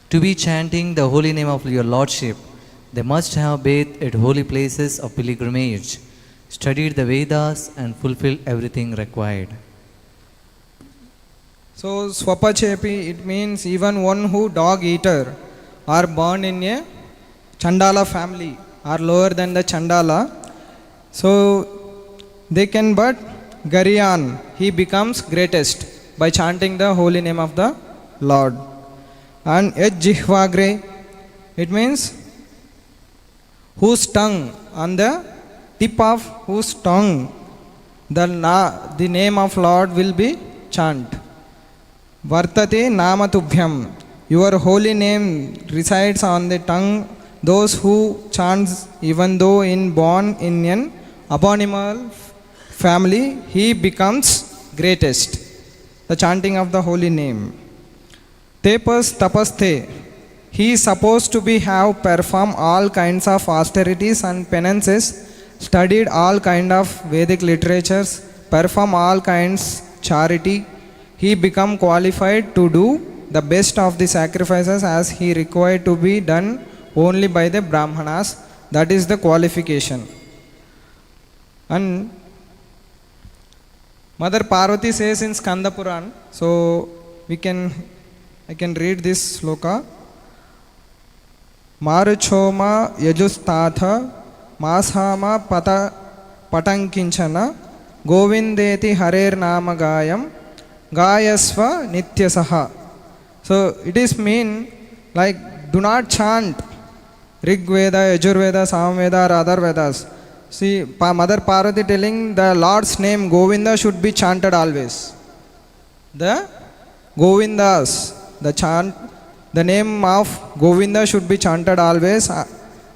To be chanting the holy name of your Lordship, they must have bathed at holy places of pilgrimage, studied the Vedas and fulfilled everything required. So Swapachepi, it means even one who dog eater are born in a Chandala family, are lower than the Chandala. So they can but Gariyan, he becomes greatest by chanting the holy name of the Lord. And Yaj Jihvagre, it means whose tongue, on the tip of whose tongue the name of Lord will be chant. Vartate nama tubhyam, your holy name resides on the tongue. Those who chants, even though born in an abominable family, he becomes greatest. The chanting of the holy name. Tepas tapaste, he is supposed to be have performed all kinds of austerities and penances, studied all kind of Vedic literatures, perform all kinds charity. He become qualified to do the best of the sacrifices as he required to be done only by the Brahmanas. That is the qualification. And Mother Parvati says in Skanda Puran, so I can read this sloka. Maruchoma yajustatha masama patankinchana govindeti harer namagayam gayasva nityasaha. So it is mean like do not chant Rig Veda, Yajur Veda, Samveda or other Vedas. See, Mother Parvati telling the Lord's name Govinda should be chanted always. The Govindas, the name of Govinda should be chanted always.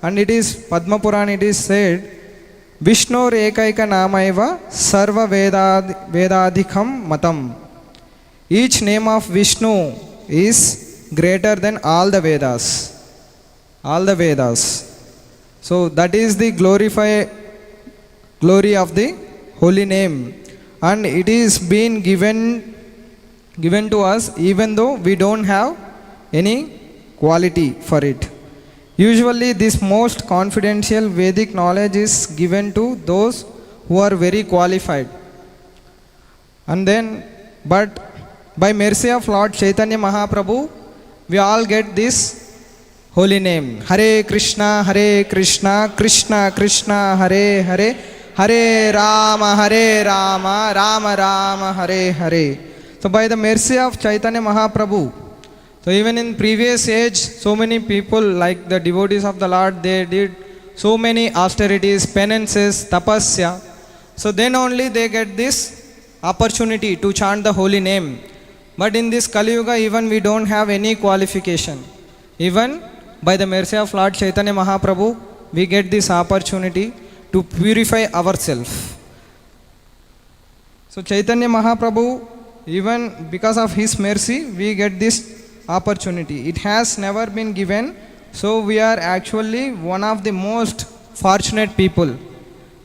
And it is Padma Puran, it is said, Vishnu Ekaika Namaiva Sarva Vedadikam Matam. Each name of Vishnu is greater than all the Vedas. All the Vedas. So that is the glory of the holy name. And it is being given to us even though we don't have any quality for it. Usually this most confidential Vedic knowledge is given to those who are very qualified. And then, but by mercy of Lord Chaitanya Mahaprabhu, we all get this holy name. Hare Krishna, Krishna Krishna, Hare Hare, Hare Rama, Rama Rama, Hare Hare. So by the mercy of Chaitanya Mahaprabhu, so even in previous age, so many people like the devotees of the Lord, they did so many austerities, penances, tapasya. So then only they get this opportunity to chant the holy name. But in this Kali Yuga, even we don't have any qualification. Even by the mercy of Lord Chaitanya Mahaprabhu, we get this opportunity to purify ourselves. So Chaitanya Mahaprabhu, even because of his mercy, we get this opportunity. It has never been given. So we are actually one of the most fortunate people.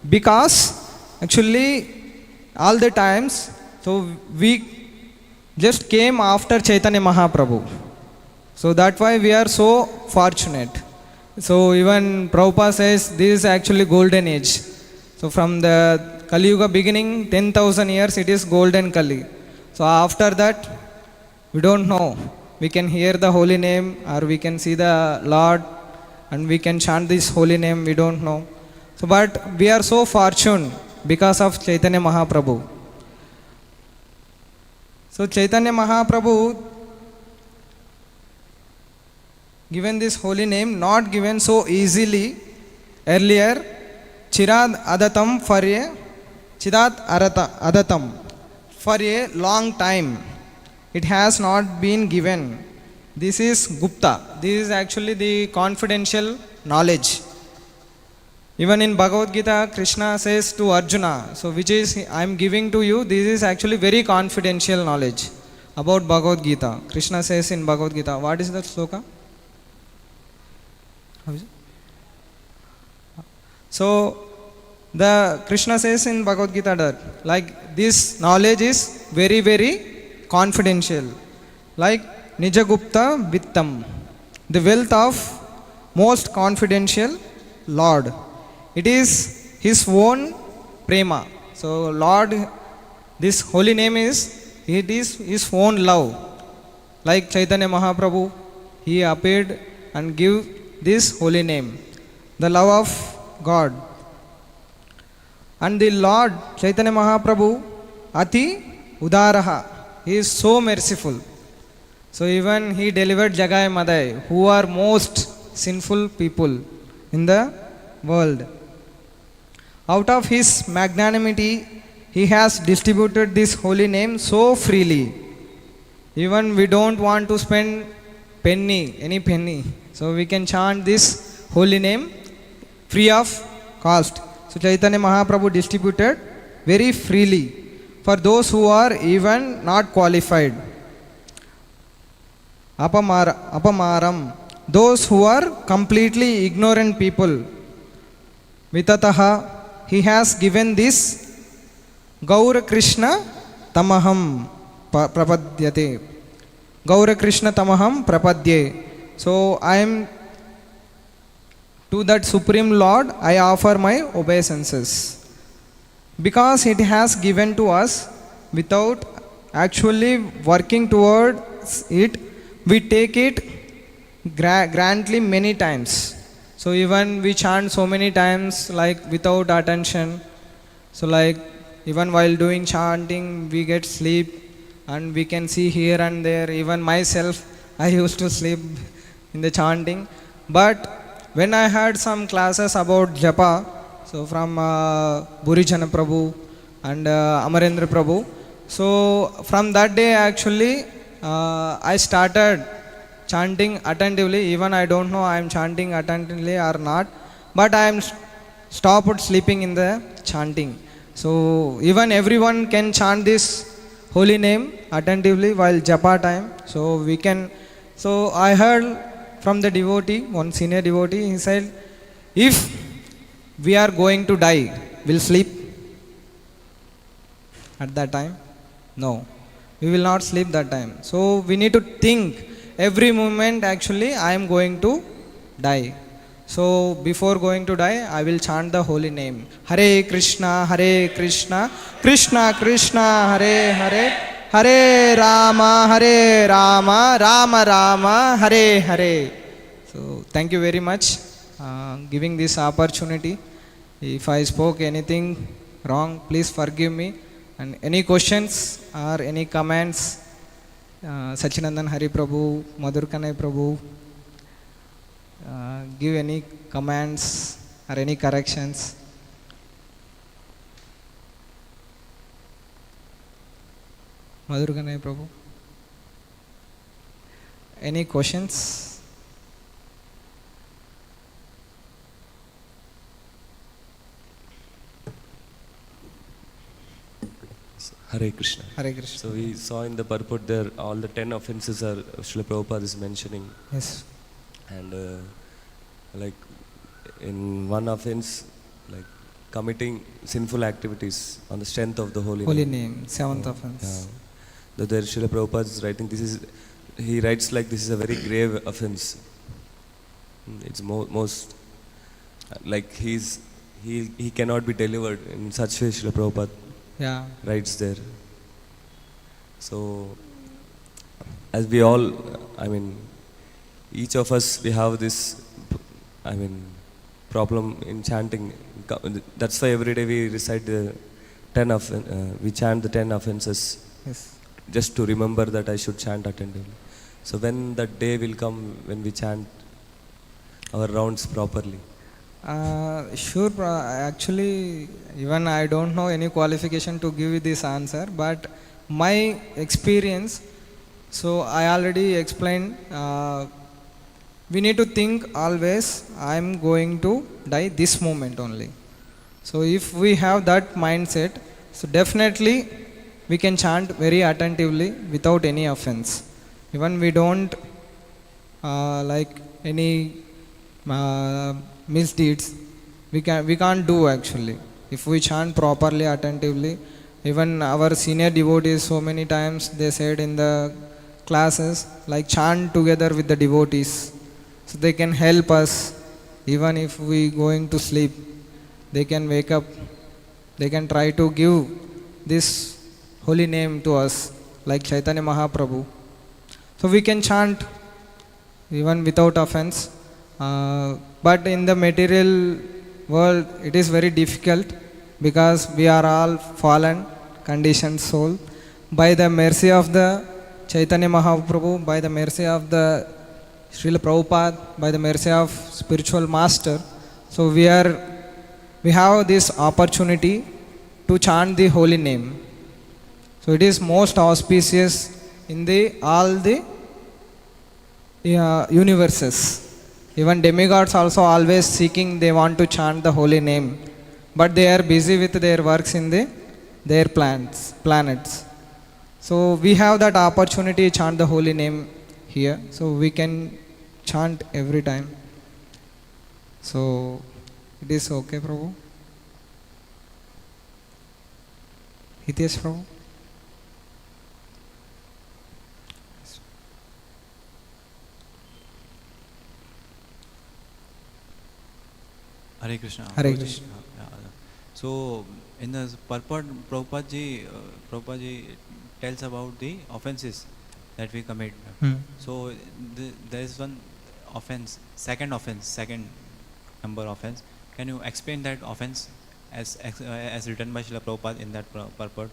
Because actually all the times, so we just came after Chaitanya Mahaprabhu. So that's why we are so fortunate. So even Prabhupada says this is actually golden age. So from the Kali Yuga beginning, 10,000 years it is golden Kali. So after that, we don't know. We can hear the holy name or we can see the Lord and we can chant this holy name, we don't know. So but we are so fortunate because of Chaitanya Mahaprabhu. So Chaitanya Mahaprabhu given this holy name, not given so easily earlier. Chirad adatam for a Chidat adatam for a long time. It has not been given. This is Gupta. This is actually the confidential knowledge. Even in Bhagavad Gita, Krishna says to Arjuna, so which is I am giving to you, this is actually very confidential knowledge about Bhagavad Gita. Krishna says in Bhagavad Gita, what is that sloka? How is it? So the Krishna says in Bhagavad Gita that like this knowledge is very, very confidential. Like Nijagupta Vittam, the wealth of most confidential Lord. It is his own prema. So Lord, this holy name is, it is his own love. Like Chaitanya Mahaprabhu, he appeared and gave this holy name, the love of God. And the Lord Chaitanya Mahaprabhu, Ati Udaraha, he is so merciful. So even he delivered Jagai Madai, who are most sinful people in the world. Out of his magnanimity, he has distributed this holy name so freely. Even we don't want to spend any penny. So we can chant this holy name free of cost. So Chaitanya Mahaprabhu distributed very freely for those who are even not qualified. Apamaram, those who are completely ignorant people. Vitataha, he has given this Gaura Krishna Tamaham Prapadyate. Gaura Krishna Tamaham Prapadye. So I am to that Supreme Lord, I offer my obeisances. because it has given to us without actually working towards it. We take it grandly many times. So even we chant so many times like without attention. So like even while doing chanting we get sleep, and we can see here and there, even myself I used to sleep in the chanting. But when I had some classes about japa, so from Burichan Prabhu and Amarendra Prabhu, so from that day actually I started chanting attentively. Even I don't know I am chanting attentively or not, but I am stopped sleeping in the chanting. So even everyone can chant this holy name attentively while japa time. So we can. So I heard from the devotee, one senior devotee, he said, if we are going to die, we'll sleep at that time? No, we will not sleep that time. So we need to think every moment actually I am going to die. So before going to die, I will chant the holy name. Hare Krishna, Krishna Krishna, Hare Hare, Hare Rama, Rama Rama, Hare Hare. So thank you very much giving this opportunity. If I spoke anything wrong, please forgive me. And any questions or any comments, Sachinandan Hari Prabhu, Madhur Kanai Prabhu, give any comments or any corrections. Madhur Kanai Prabhu, any questions? Hare Krishna. Hare Krishna. So we saw in the purport there all the 10 offenses are Srila Prabhupada is mentioning. Yes. And like in one offense, like committing sinful activities on the strength of the holy name, seventh offense. Yeah. There Srila Prabhupada is writing, he writes like this is a very grave offense. It's most like he cannot be delivered in such way. Srila Prabhupada writes there. So as we all, each of us, we have this problem in chanting. That's why every day we recite the we chant the 10 offenses. Yes. Just to remember that I should chant attentively. So when that day will come when we chant our rounds properly? Sure, actually even I don't know any qualification to give you this answer, but my experience, so I already explained, we need to think always I am going to die this moment only. So if we have that mindset, so definitely we can chant very attentively without any offense. Even we don't like any misdeeds, we can't do actually. If we chant properly, attentively, even our senior devotees so many times they said in the classes, like chant together with the devotees, so they can help us. Even if we going to sleep, they can wake up, they can try to give this holy name to us, like Chaitanya Mahaprabhu. So we can chant even without offense. But in the material world it is very difficult, because we are all fallen, conditioned soul. By the mercy of the Chaitanya Mahaprabhu, by the mercy of the Srila Prabhupada, by the mercy of spiritual master, so we have this opportunity to chant the holy name. So it is most auspicious in all the universes. Even demigods also always seeking, they want to chant the holy name, but they are busy with their works in their planets. So we have that opportunity to chant the holy name here, so we can chant every time. So it is okay, Prabhu? Hitesh Prabhu? Hare Krishna. Hare Krishna. Yeah. So in the purport, Prabhupada ji tells about the offenses that we commit. So there is one offense, second number offense. Can you explain that offense as written by Srila Prabhupada in that purport?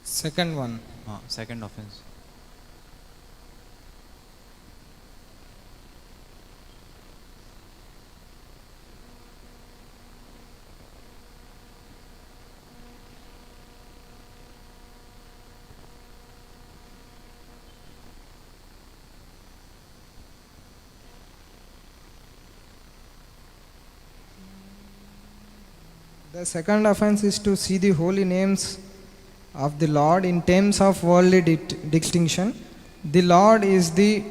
Second one. Second offense. The second offense is to see the holy names of the Lord in terms of worldly distinction. The Lord is the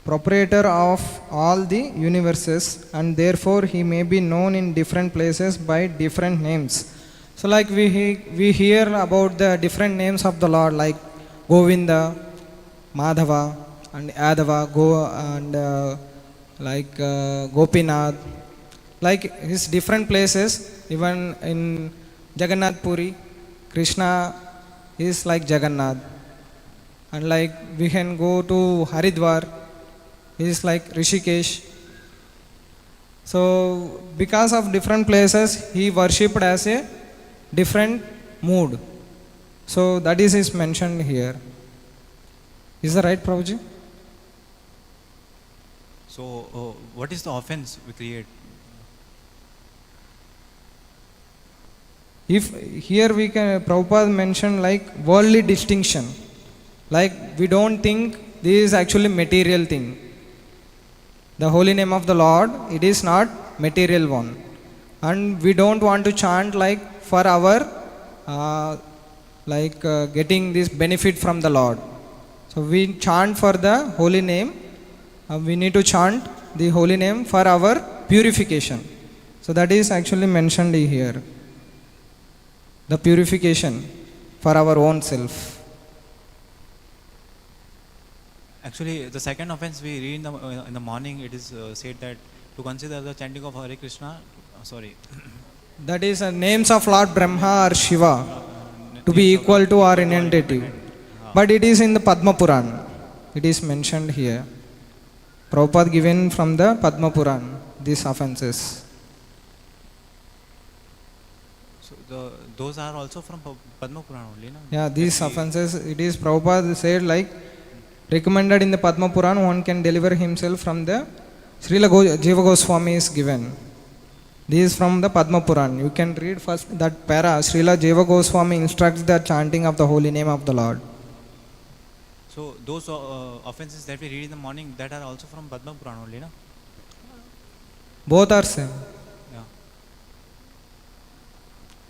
proprietor of all the universes, and therefore he may be known in different places by different names. So like we hear about the different names of the Lord, like Govinda, Madhava and Adava, Gopinath, like his different places. Even in Jagannath Puri, Krishna is like Jagannath, and like we can go to Haridwar, he is like Rishikesh. So because of different places, he worshipped as a different mood. So that is mentioned here. Is that right, Prabhuji? So what is the offense we create? If here we can, Prabhupada mentioned like worldly distinction, like we don't think this is actually material thing. The holy name of the Lord, it is not material one, and we don't want to chant like for our getting this benefit from the Lord. So we chant for the holy name. We need to chant the holy name for our purification. So that is actually mentioned here. The purification for our own self. Actually, the second offense we read in the morning, it is said that to consider the chanting of Hare Krishna, That is names of Lord Brahma or Shiva to be equal to or inundative. But it is in the Padma Puran. It is mentioned here. Prabhupada given from the Padma Puran, these offenses. So those are also from Padma Puran only, no? Yeah, these offenses, it is Prabhupada said like recommended in the Padma Puran, one can deliver himself from the Srila Jiva Goswami is given. This is from the Padma Puran. You can read first that para. Srila Jiva Goswami instructs the chanting of the holy name of the Lord. So those offenses that we read in the morning, that are also from Padma Puran only, no? Both are same. Yeah.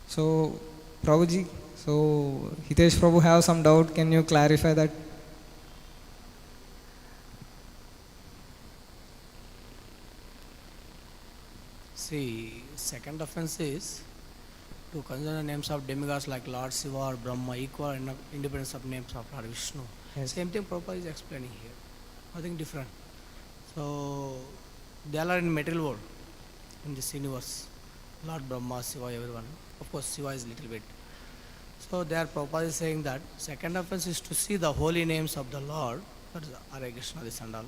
So, Prabhuji, so Hitesh Prabhu have some doubt. Can you clarify that? See, second offense is to consider names of demigods like Lord Shiva or Brahma equal in independence of names of Lord Vishnu. Yes. Same thing Prabhupada is explaining here. Nothing different. So they all are in material world, in this universe. Lord Brahma, Shiva, everyone. Of course, Shiva is little bit. So there Prabhupada is saying that second offense is to see the holy names of the Lord, that is Hare Krishna, this and all,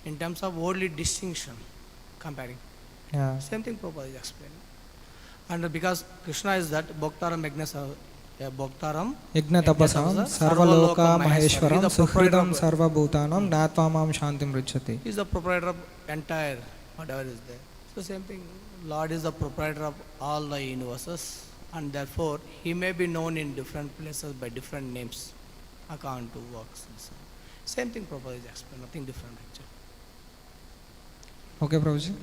in terms of worldly distinction, comparing. Yeah. Same thing Prabhupada is explaining. And because Krishna is that Bhaktaram Bhaktaram Yajna tapasam sarvaloka maheshwaram suhridam sarva bhutanam natva shantim richati. He is the proprietor of entire whatever is there. So same thing, Lord is the proprietor of all the universes, and therefore he may be known in different places by different names according to works and so on. Same thing Prabhupada is explaining, nothing different actually. Okay, Prabhuji.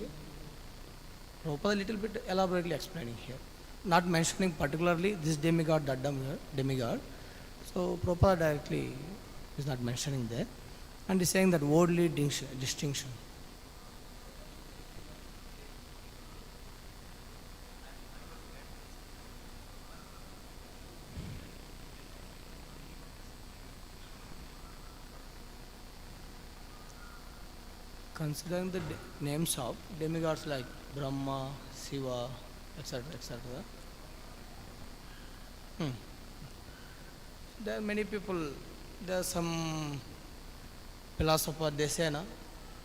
Prabhupada a little bit elaborately explaining here, not mentioning particularly this demigod, that demigod. So Prabhupada directly is not mentioning there, and is saying that worldly distinction. Considering the names of demigods like Brahma, Shiva, etc., etc. There are many people, there are some philosopher, they say, na,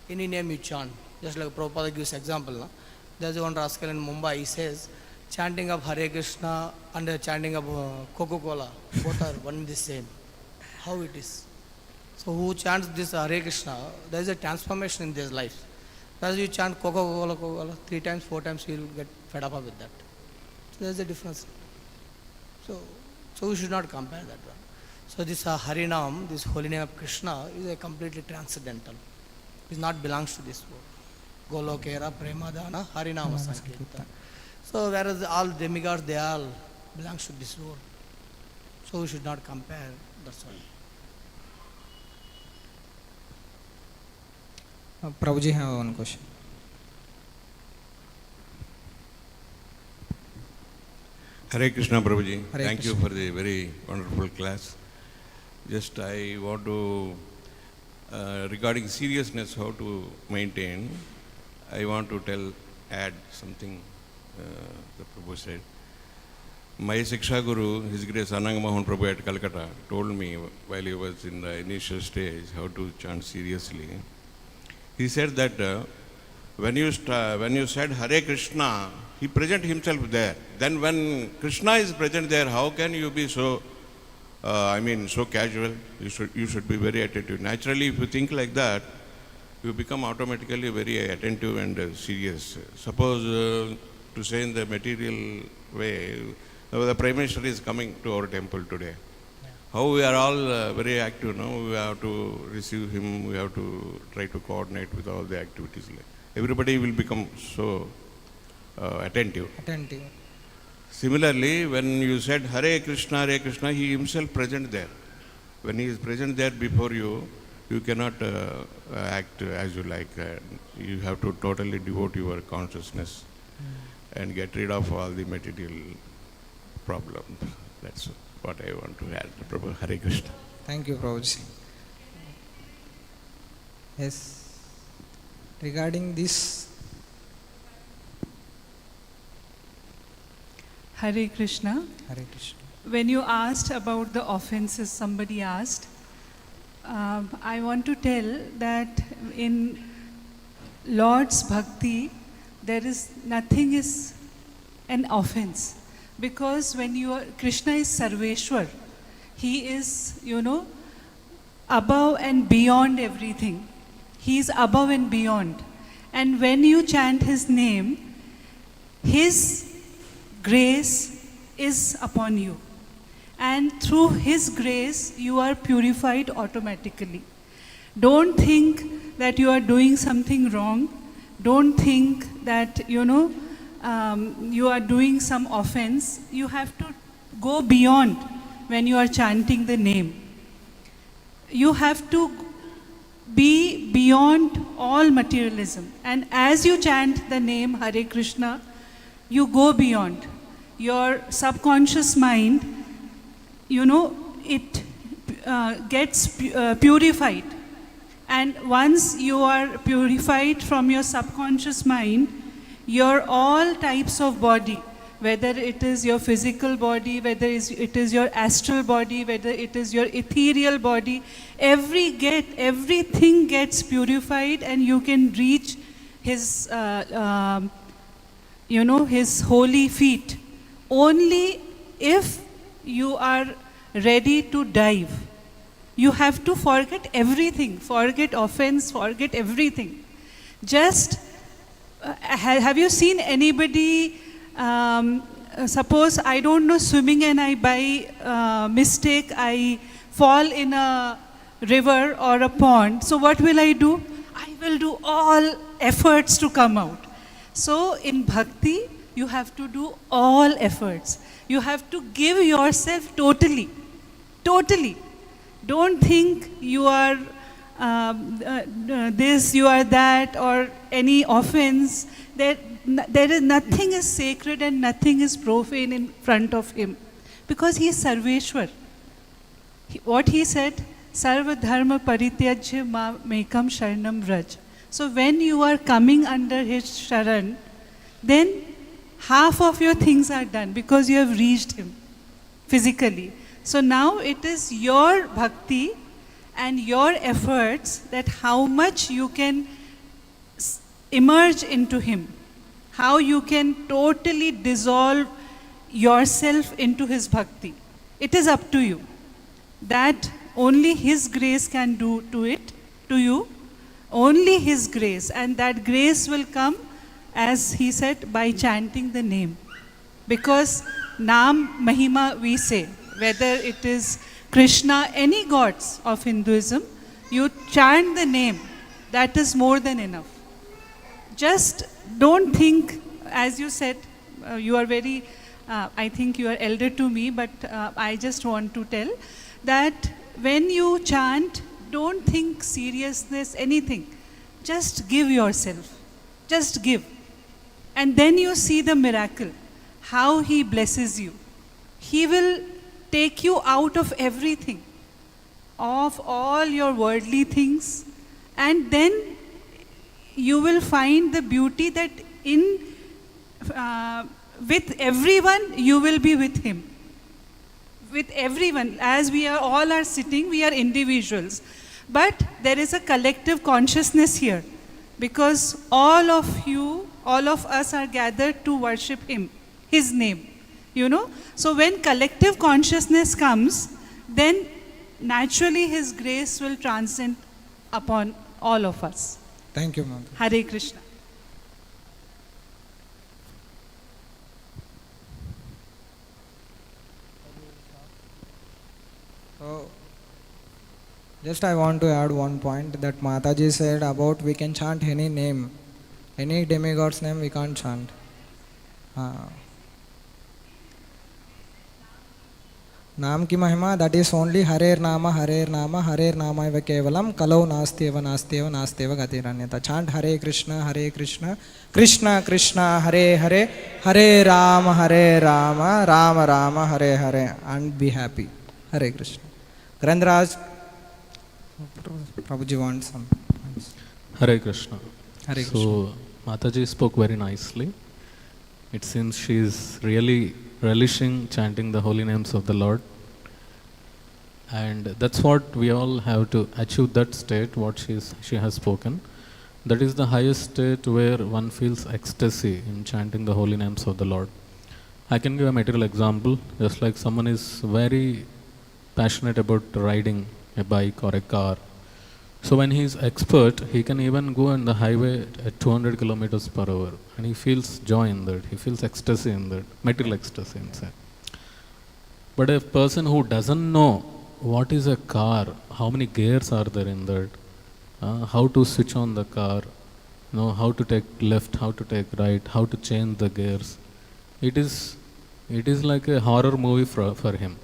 any name you chant, just like Prabhupada gives example. Na. There's one rascal in Mumbai, he says, chanting of Hare Krishna and chanting of Coca-Cola, both are one and the same. How it is? So who chants this Hare Krishna, there is a transformation in their life. As you chant Coca-Cola, Coca-Cola 3 times, 4 times, you will get fed up with that. So there is a difference. So we should not compare that one. So this Harinam, this holy name of Krishna, is a completely transcendental. It not belongs to this world. Golokera, Premadana, Harinama Sankirtan. So whereas all demigods, they all belongs to this world. So we should not compare. That's all. Prabhuji have one question. Hare Krishna Prabhuji, Hare thank Krishna. you for the very wonderful class. Just I want to, regarding seriousness, how to maintain, I want to add something the Prabhu said. My Siksha Guru, His Grace Ananga Mohan Prabhu at Calcutta, told me while he was in the initial stage how to chant seriously. He said that when you said Hare Krishna, he present himself there. Then when Krishna is present there, how can you be so, so casual? You should be very attentive. Naturally, if you think like that, you become automatically very attentive and serious. Suppose, to say in the material way, the Prime Minister is coming to our temple today. How we are all very active now. We have to receive him, we have to try to coordinate with all the activities. Everybody will become so attentive. Similarly, when you said Hare Krishna, he himself present there. When he is present there before you, you cannot act as you like. You have to totally devote your consciousness and get rid of all the material problems. That's what I want to add. Prabhu, Hare Krishna. Thank you, Prabhuji. Yes. Regarding this, Hare Krishna. Hare Krishna. When you asked about the offenses, somebody asked, I want to tell that in Lord's bhakti, there is nothing is an offense. Because when Krishna is Sarveshwar, he is, above and beyond everything. He is above and beyond. And when you chant his name, his grace is upon you. And through his grace, you are purified automatically. Don't think that you are doing something wrong. Don't think that, you are doing some offense. You have to go beyond when you are chanting the name. You have to be beyond all materialism. And as you chant the name Hare Krishna, you go beyond. Your subconscious mind, it gets purified. And once you are purified from your subconscious mind, your all types of body, whether it is your physical body, whether it is your astral body, whether it is your ethereal body, everything gets purified, and you can reach his, his holy feet. Only if you are ready to dive. You have to forget everything, forget offense, forget everything. Just, have you seen anybody, suppose I don't know swimming and I by mistake I fall in a river or a pond, so what will I do? I will do all efforts to come out. So in bhakti, you have to do all efforts. You have to give yourself totally. Don't think you are this, you are that, or any offense. There is nothing is sacred and nothing is profane in front of him, because he is Sarveshwar. What he said, Sarva Dharma Parityajya Mekam Sharanam Vraj. So when you are coming under his Sharan, then half of your things are done because you have reached him physically. So now it is your bhakti and your efforts that how much you can emerge into him, how you can totally dissolve yourself into his bhakti. It is up to you. That only his grace can do to you. Only his grace. And that grace will come, as he said, by chanting the name. Because Naam Mahima we say, whether it is Krishna, any gods of Hinduism, you chant the name. That is more than enough. Just don't think, as you said, you are very, I think you are elder to me, but I just want to tell that when you chant, don't think seriousness, anything. Just give yourself. Just give. And then you see the miracle, how he blesses you. He will take you out of everything, of all your worldly things, and then you will find the beauty that with everyone you will be with him. With everyone, as we are all are sitting, we are individuals. But there is a collective consciousness here, because all of you, all of us are gathered to worship him, his name. You know? So when collective consciousness comes, then naturally his grace will transcend upon all of us. Thank you, Mother. Hare Krishna. So, just I want to add one point that Mataji said about we can chant any name, any demigod's name we can't chant. Naam ki mahima, that is only Harer Nama, Harer Nama, Harer Nama eva kevalam, kalau nasteva, nasteva, nasteva gatiranyata. Chant Hare Krishna, Krishna Krishna, Hare Hare, Hare Rama, Rama Rama, Hare Hare, and be happy. Hare Krishna. Grandraj, Prabhuji wants some. Hare Krishna. Hare Krishna. So, Mataji spoke very nicely. It seems she is really relishing chanting the holy names of the Lord. And that's what we all have to achieve, that state, what she has spoken. That is the highest state where one feels ecstasy in chanting the holy names of the Lord. I can give a material example. Just like someone is very passionate about riding a bike or a car. So when he is expert, he can even go on the highway at 200 kilometers per hour, and he feels joy in that, he feels ecstasy in that, material ecstasy inside. But a person who doesn't know what is a car, how many gears are there in that, how to switch on the car, how to take left, how to take right, how to change the gears, it is like a horror movie for him.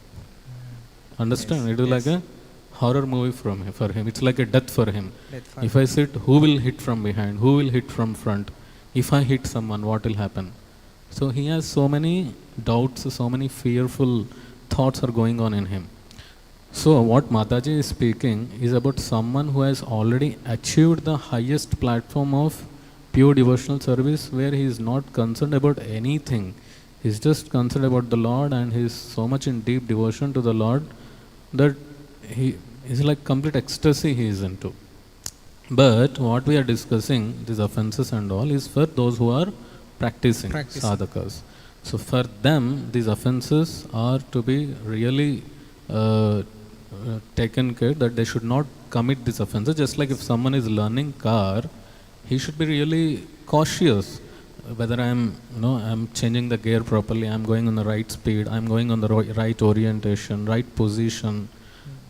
Understand? Yes, it is like a horror movie for him. It's like a death for him. If I sit, who will hit from behind? Who will hit from front? If I hit someone, what will happen? So he has so many doubts, so many fearful thoughts are going on in him. So what Mataji is speaking is about someone who has already achieved the highest platform of pure devotional service, where he is not concerned about anything. He is just concerned about the Lord, and he is so much in deep devotion to the Lord that he is like complete ecstasy he is into. But what we are discussing, these offenses and all, is for those who are practicing. Sadhakas. So for them, these offenses are to be really taken care that they should not commit these offenses. Just like if someone is learning car, he should be really cautious whether I'm changing the gear properly, I'm going on the right speed, I'm going on the right orientation, right position,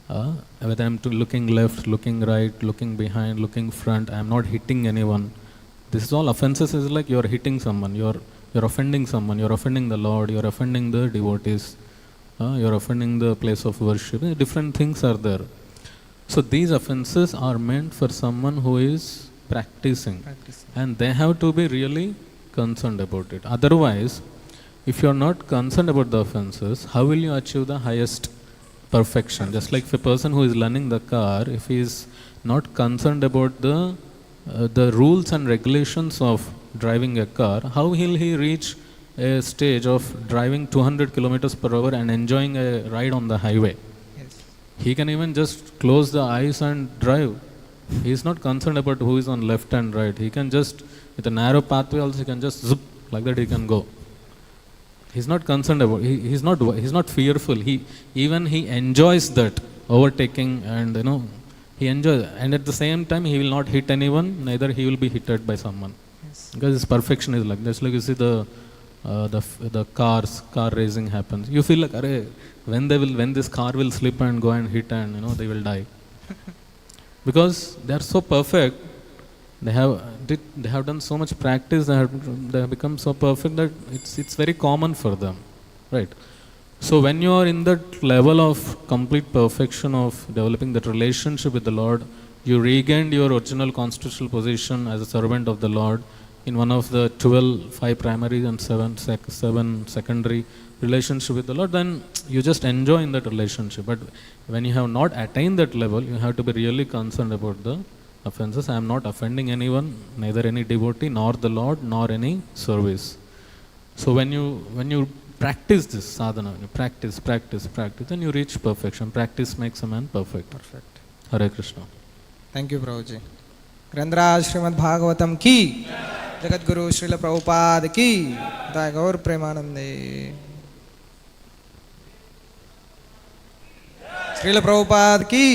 whether I'm looking left, looking right, looking behind, looking front, I'm not hitting anyone. This is all offenses. Is like you're hitting someone, you're offending someone, you're offending the Lord, you're offending the devotees, you're offending the place of worship. Different things are there. So these offenses are meant for someone who is practicing. And they have to be really concerned about it. Otherwise, if you are not concerned about the offenses, how will you achieve the highest perfection? Just like if a person who is learning the car, if he is not concerned about the rules and regulations of driving a car, how will he reach a stage of driving 200 kilometers per hour and enjoying a ride on the highway. Yes. He can even just close the eyes and drive. He is not concerned about who is on left and right. He can just, with a narrow pathway also, he can just zip, like that he can go. He's not concerned about, he's not fearful. He enjoys that overtaking, and he enjoys, and at the same time he will not hit anyone, neither he will be hit by someone. Yes. Because his perfection is like this. Like you see the car racing happens. You feel like, when this car will slip and go and hit, and they will die. Because they are so perfect. They have done so much practice. They have become so perfect that it's very common for them, right? So when you are in that level of complete perfection of developing that relationship with the Lord, you regained your original constitutional position as a servant of the Lord in one of the 5 primary and 7 secondary relationship with the Lord, then you just enjoy in that relationship. But when you have not attained that level, you have to be really concerned about the offenses. I am not offending anyone, neither any devotee, nor the Lord, nor any service. So when you practice this sadhana, you practice, then you reach perfection. Practice makes a man perfect. Perfect. Hare Krishna. Thank you, Prabhuji. ग्रंथराज Śrīmad-Bhāgavatam की, जगत गुरु श्रील प्रभुपाद की, दाय गौर प्रेमानंदे। श्रील प्रभुपाद की।